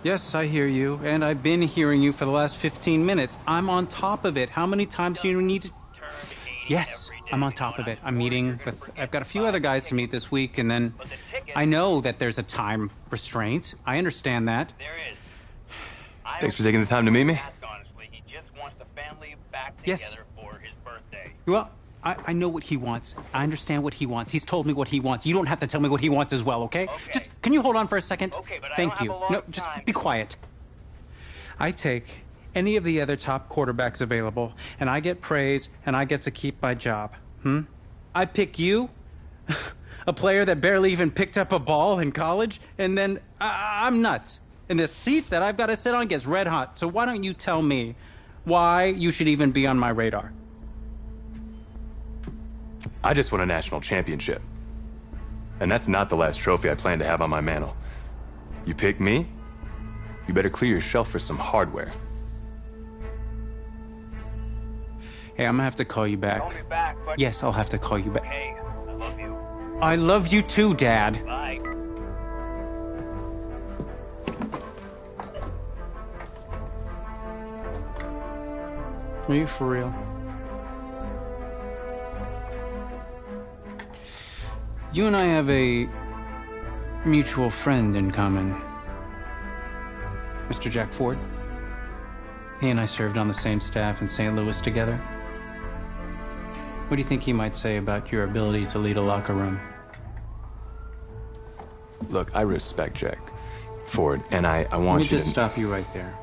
Yes, I hear you, and I've been hearing you for the last 15 minutes. I'm on top of it. How many times do you need to... Yes, I'm on top of it. I'm meeting with... I've got a few other guys to meet this week, and then I know that there's a time restraint. I understand that. Thanks for taking the time to meet me. Yes. Well, I know what he wants. I understand what he wants. He's told me what he wants. You don't have to tell me what he wants as well, okay? Just, can you hold on for a second? Okay, but Thank you. No, just be quiet. I take any of the other top quarterbacks available, and I get praise, and I get to keep my job. I pick you, a player that barely even picked up a ball in college, and then I'm nuts. And the seat that I've got to sit on gets red hot. So why don't you tell me why you should even be on my radar? I just won a national championship. And that's not the last trophy I plan to have on my mantle. You pick me, you better clear your shelf for some hardware. Hey, I'm gonna have to call you back. Call me back, but... Yes, I'll have to call you back. Hey, I love you. I love you too, Dad. Bye. Are you for real? You and I have a mutual friend in common. Mr. Jack Ford. He and I served on the same staff in St. Louis together. What do you think he might say about your ability to lead a locker room? Look, I respect Jack Ford, and I want you to... Let me just stop you right there.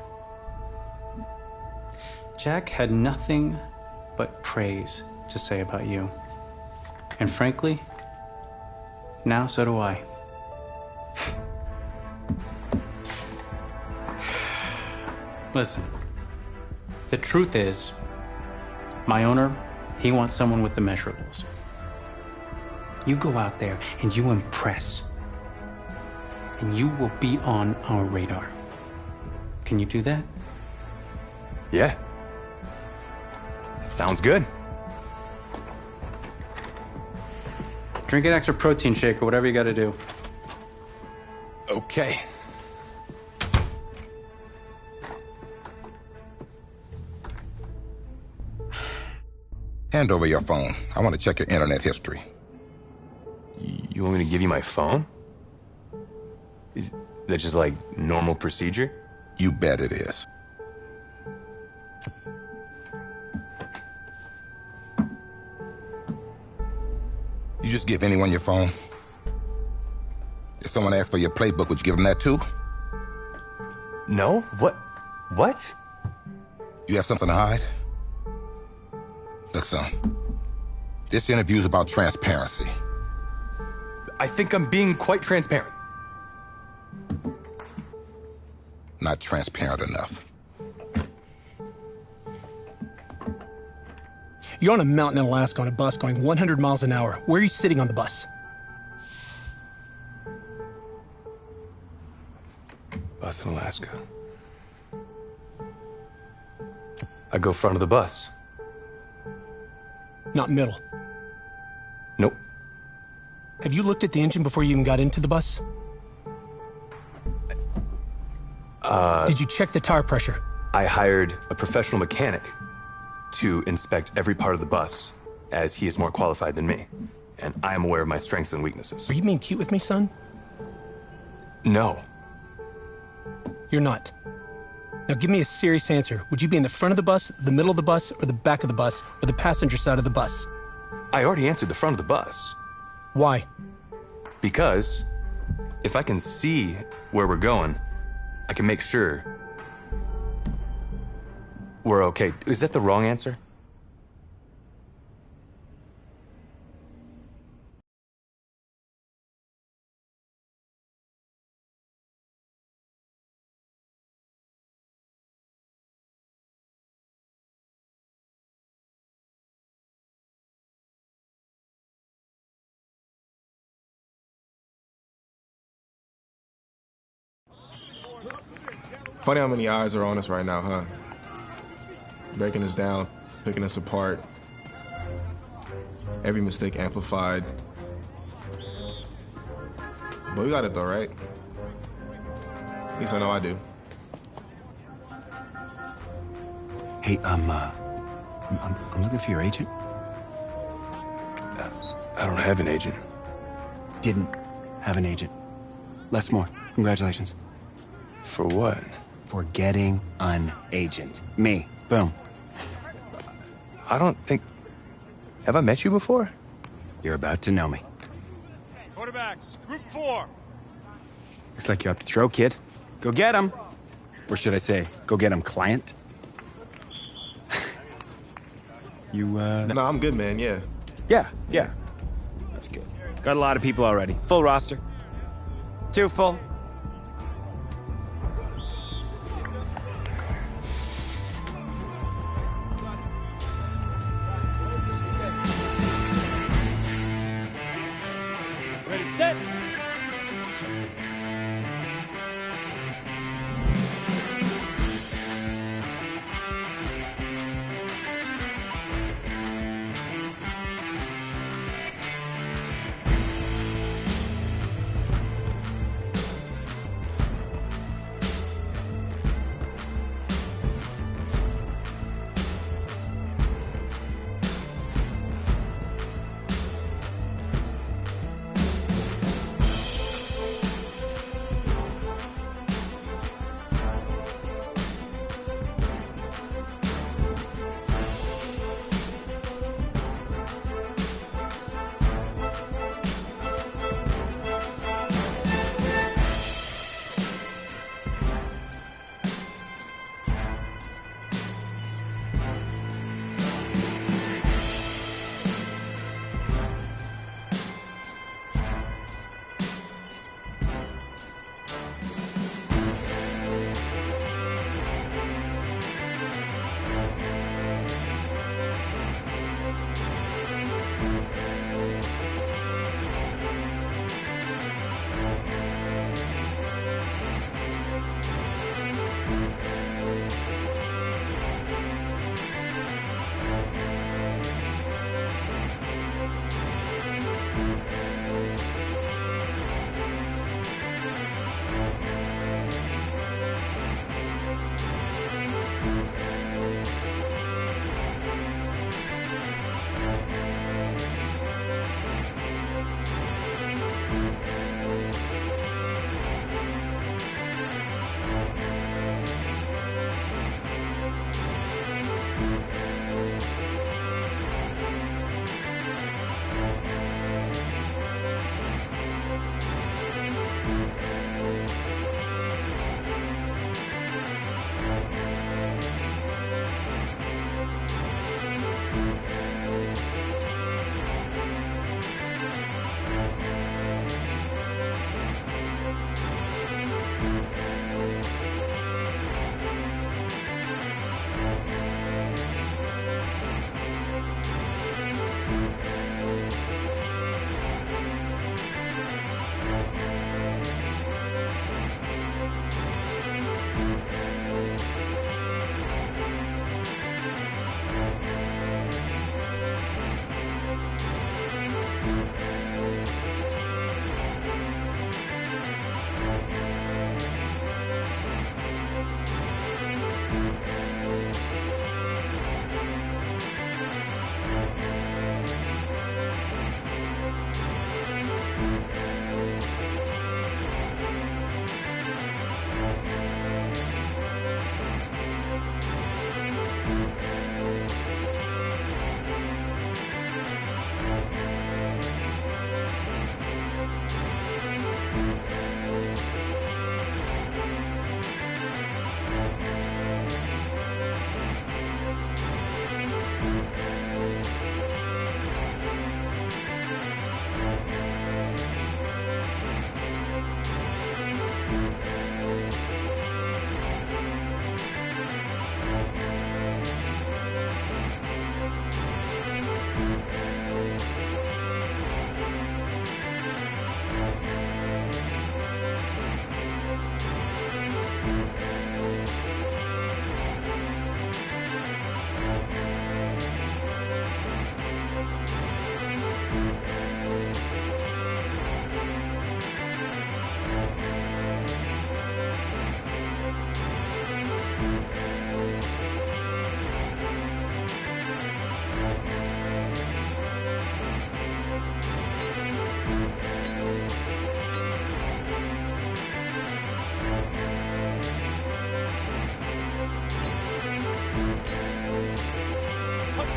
Jack had nothing but praise to say about you. And frankly, now so do I. Listen, the truth is, my owner, he wants someone with the measurables. You go out there and you impress, and you will be on our radar. Can you do that? Yeah. Sounds good. Drink an extra protein shake or whatever you gotta do. Okay. Hand over your phone. I want to check your internet history. You want me to give you my phone? Is that just like normal procedure? You bet it is. You just give anyone your phone? If someone asks for your playbook, would you give them that too? No? What? You have something to hide? Look, son, this interview's about transparency. I think I'm being quite transparent. Not transparent enough. You're on a mountain in Alaska on a bus going 100 miles an hour. Where are you sitting on the bus? Bus in Alaska. I go front of the bus. Not middle. Nope. Have you looked at the engine before you even got into the bus? Did you check the tire pressure? I hired a professional mechanic to inspect every part of the bus, as he is more qualified than me. And I am aware of my strengths and weaknesses. Are you being cute with me, son? No. You're not. Now give me a serious answer. Would you be in the front of the bus, the middle of the bus, or the back of the bus, or the passenger side of the bus? I already answered the front of the bus. Why? Because if I can see where we're going, I can make sure we're okay. Is that the wrong answer? Funny how many eyes are on us right now, huh? Breaking us down, picking us apart. Every mistake amplified. But we got it though, right? At least I know I do. Hey, I'm looking for your agent. I don't have an agent. Didn't have an agent. Les Moore, congratulations. For what? For getting an agent. Me. Boom. I don't think... Have I met you before? You're about to know me. Quarterbacks, group 4. Looks like you're up to throw, kid. Go get him. Or should I say, go get him, client. You, No, I'm good, man, yeah. Yeah. That's good. Got a lot of people already. Full roster. 2 full. Ready, set.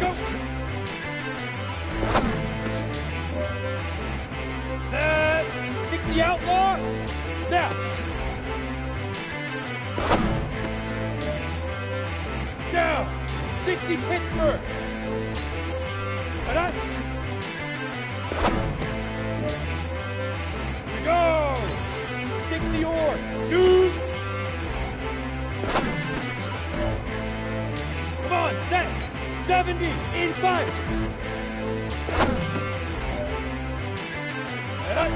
Go! Set! 60 outlaw! Now! Down! 60 Pittsburgh! And up! Here we go! 60 Orr! Shoot! Come on, set! 70 in 5! And up!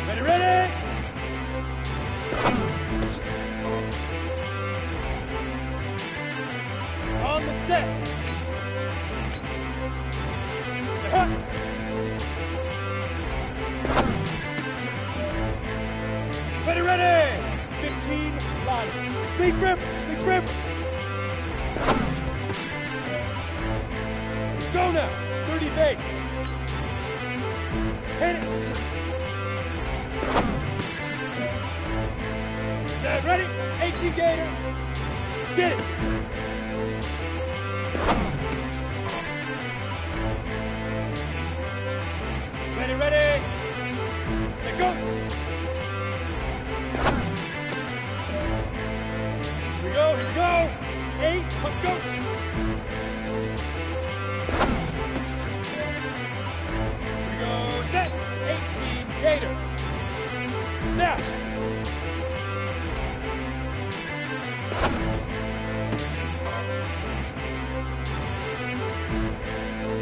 Ready, ready! On the set! Uh-huh. Ready, ready! 15 line. Lead grip! Lead grip! Go now! 30 base! Hit it! Set, ready? 18 gator! Get it! Ready, ready! Set, go! Here we go, here we go! 8, let's go! Here we go, set! 18, gator! Now!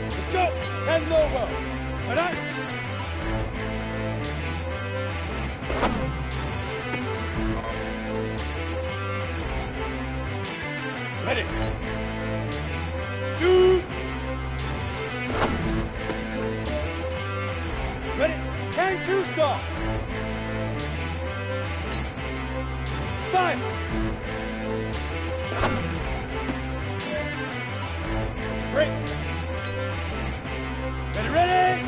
Let's go! 10 logo! And up! Ready! Shoot! Ready? 10 2 soft! 5! Break! Ready, ready!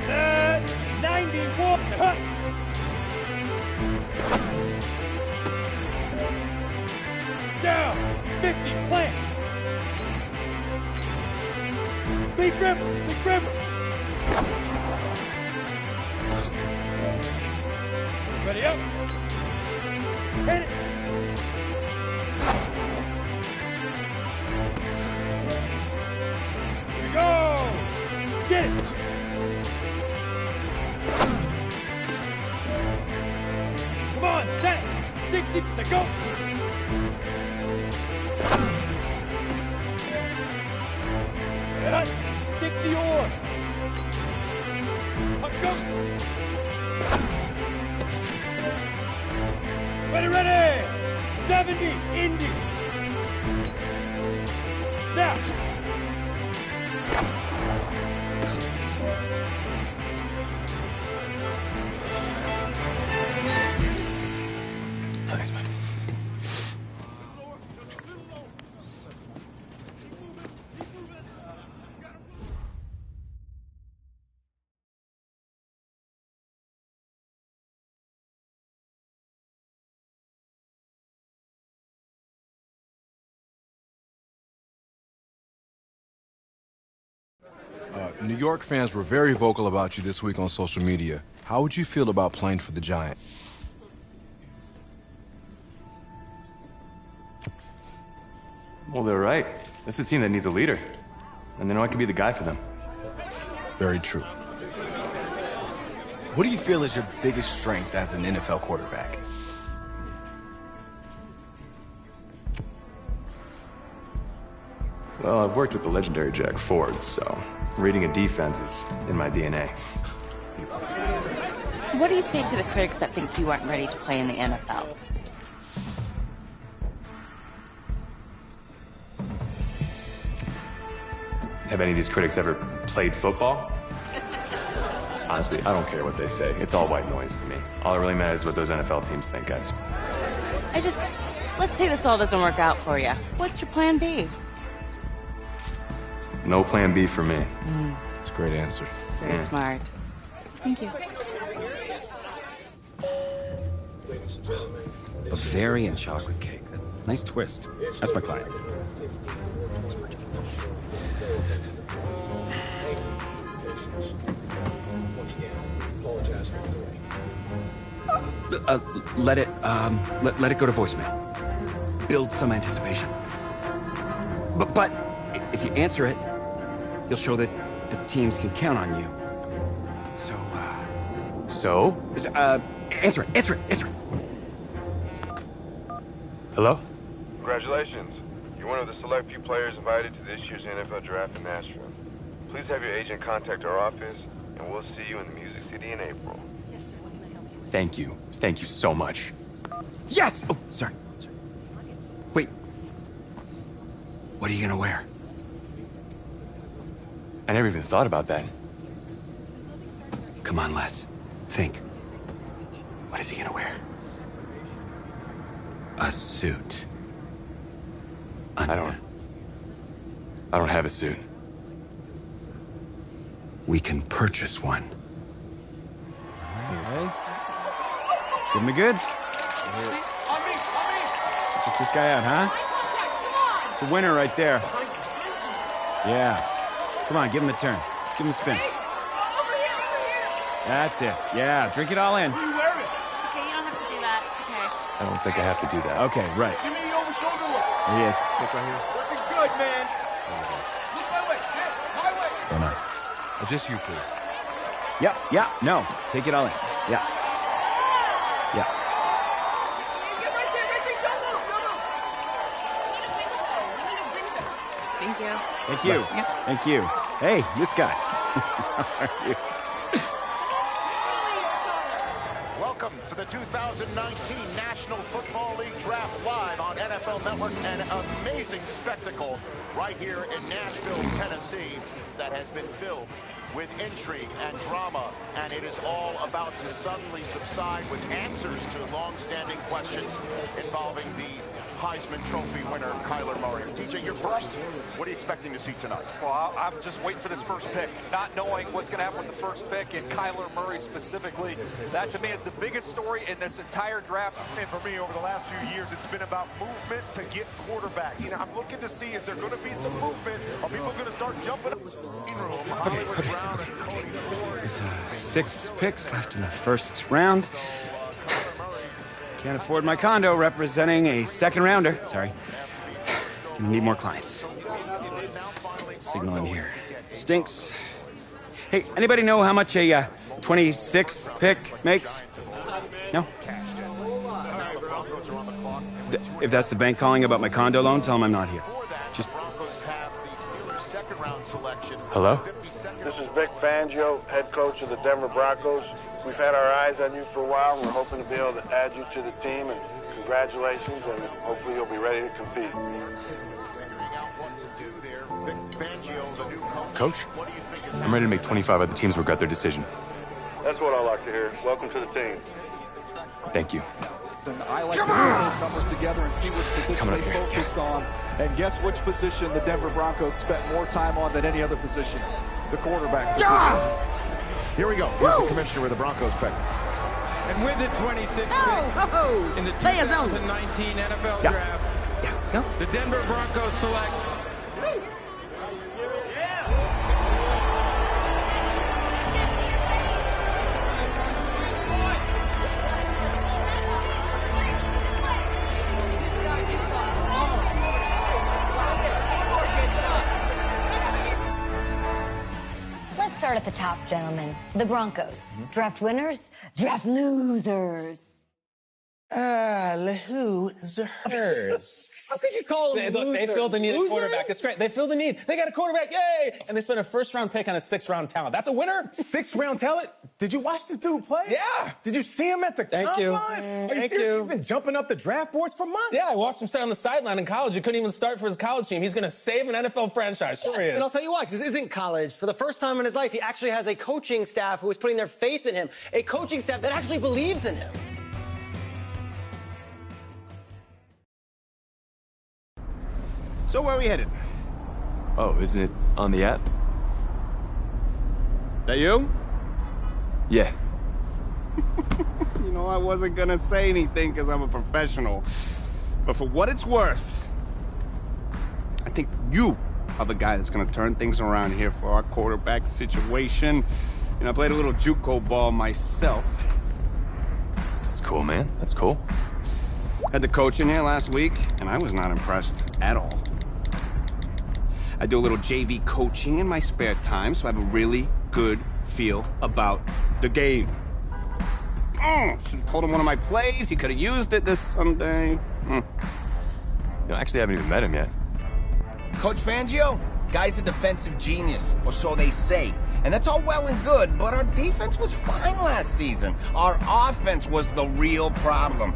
Set! 91! Huh. Down! 50, plant! Big grip! Big grip! Ready up! Hit it! Here we go! Get it! Come on, set! 60, set, go! Set up! 60 Orr! Up, go! Ready, ready! 70, Indy! Now! Thanks, man. New York fans were very vocal about you this week on social media. How would you feel about playing for the Giant? Well, they're right. This is a team that needs a leader. And they know I could be the guy for them. Very true. What do you feel is your biggest strength as an NFL quarterback? Well, I've worked with the legendary Jack Ford, so reading a defense is in my DNA. What do you say to the critics that think you aren't ready to play in the NFL? Have any of these critics ever played football? Honestly, I don't care what they say. It's all white noise to me. All that really matters is what those NFL teams think, guys. Let's say this all doesn't work out for you. What's your plan B? No plan B for me. It's a great answer. It's very smart. Thank you. Bavarian chocolate cake. Nice twist. That's my client. Let it go to voicemail. Build some anticipation. But if you answer it, you'll show that the teams can count on you. So, answer it. Hello? Congratulations. You're one of the select few players invited to this year's NFL Draft in Nashville. Please have your agent contact our office, and we'll see you in the Music City in April. Thank you. Thank you so much. Yes! Oh, sorry. Wait. What are you gonna wear? I never even thought about that. Come on, Les. Think. What is he gonna wear? A suit. I don't have a suit. We can purchase one. Okay. Give him the goods. Check this guy out, huh? It's a winner right there. Yeah. Come on, give him the turn. Give him a spin. That's it. Yeah, drink it all in. It's okay, you don't have to do that. It's okay. I don't think I have to do that. Okay, right. Give me the over shoulder look. There he is. Look right here. Working good, man. Look my way. Hey, my way. What's going on? Just you, please. Yeah, no. Take it all in. Yeah. Thank you. Thank you. Thank you. Hey, this guy. How are you? Welcome to the 2019 National Football League Draft live on NFL Network. An amazing spectacle right here in Nashville, Tennessee that has been filled with intrigue and drama, and it is all about to suddenly subside with answers to long-standing questions involving the Heisman Trophy winner, Kyler Murray. DJ, you're first. What are you expecting to see tonight? Well, I'm just waiting for this first pick, not knowing what's going to happen with the first pick, and Kyler Murray specifically. That, to me, is the biggest story in this entire draft. And for me, over the last few years, it's been about movement to get quarterbacks. You know, I'm looking to see, is there going to be some movement? Are people going to start jumping up in the room? Hollywood Brown and Cody Ford. There's 6 picks left in the first round. Can't afford my condo representing a second rounder. Sorry. Need more clients. Signal in here. Stinks. Hey, anybody know how much a 26th pick makes? No? If that's the bank calling about my condo loan, tell them I'm not here. Just... Hello? This is Vic Fangio, head coach of the Denver Broncos. We've had our eyes on you for a while, and we're hoping to be able to add you to the team, and congratulations, and hopefully you'll be ready to compete. Coach, I'm ready to make 25 other teams regret their decision. That's what I like to hear. Welcome to the team. Thank you. I like to put those numbers together and see which position they focused on. And guess which position the Denver Broncos spent more time on than any other position? The quarterback position. Here we go. Here's the commissioner with the Broncos pick. And with the 26th pick in the 2019 NFL Draft, the Denver Broncos select... Let's start at the top, gentlemen. The Broncos. Draft winners, draft losers. Losers. How could you call them losers? They feel the need of a quarterback. That's great. They feel the need. They got a quarterback. Yay! And they spent a first-round pick on a 6th-round talent. That's a winner. 6th-round talent? Did you watch this dude play? Yeah. Did you see him at the combine? Are you serious? He's been jumping up the draft boards for months. Yeah, I watched him sit on the sideline in college. He couldn't even start for his college team. He's going to save an NFL franchise. Sure he is. And I'll tell you why, because this isn't college. For the first time in his life, he actually has a coaching staff who is putting their faith in him. A coaching staff that actually believes in him. So where are we headed? Oh, isn't it on the app? That you? Yeah. You know, I wasn't gonna say anything because I'm a professional. But for what it's worth, I think you are the guy that's going to turn things around here for our quarterback situation. And I played a little JUCO ball myself. That's cool, man. That's cool. Had the coach in here last week, and I was not impressed at all. I do a little JV coaching in my spare time, so I have a really good feel about the game. Should have told him one of my plays. He could have used it this Sunday. You know, I actually haven't even met him yet. Coach Fangio, guy's a defensive genius, or so they say. And that's all well and good, but our defense was fine last season. Our offense was the real problem.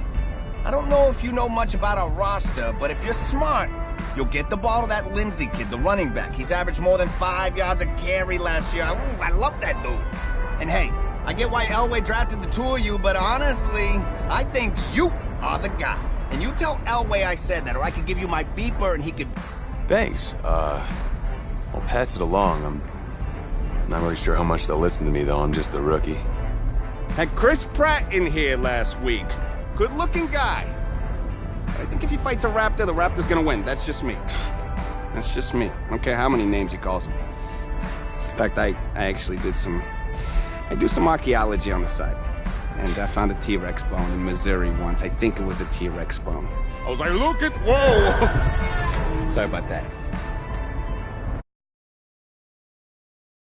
I don't know if you know much about our roster, but if you're smart, you'll get the ball to that Lindsey kid, the running back. He's averaged more than 5 yards a carry last year. Ooh, I love that dude. And hey, I get why Elway drafted the two of you, but honestly, I think you are the guy. And you tell Elway I said that, or I could give you my beeper and he could... Thanks. I'll pass it along. I'm not really sure how much they'll listen to me, though. I'm just a rookie. Had Chris Pratt in here last week. Good-looking guy. But I think if he fights a raptor, the raptor's gonna win. That's just me. That's just me. I don't care how many names he calls him. In fact, I actually did some... I do some archaeology on the side. And I found a T-Rex bone in Missouri once. I think it was a T-Rex bone. I was like, look at... Whoa! Sorry about that.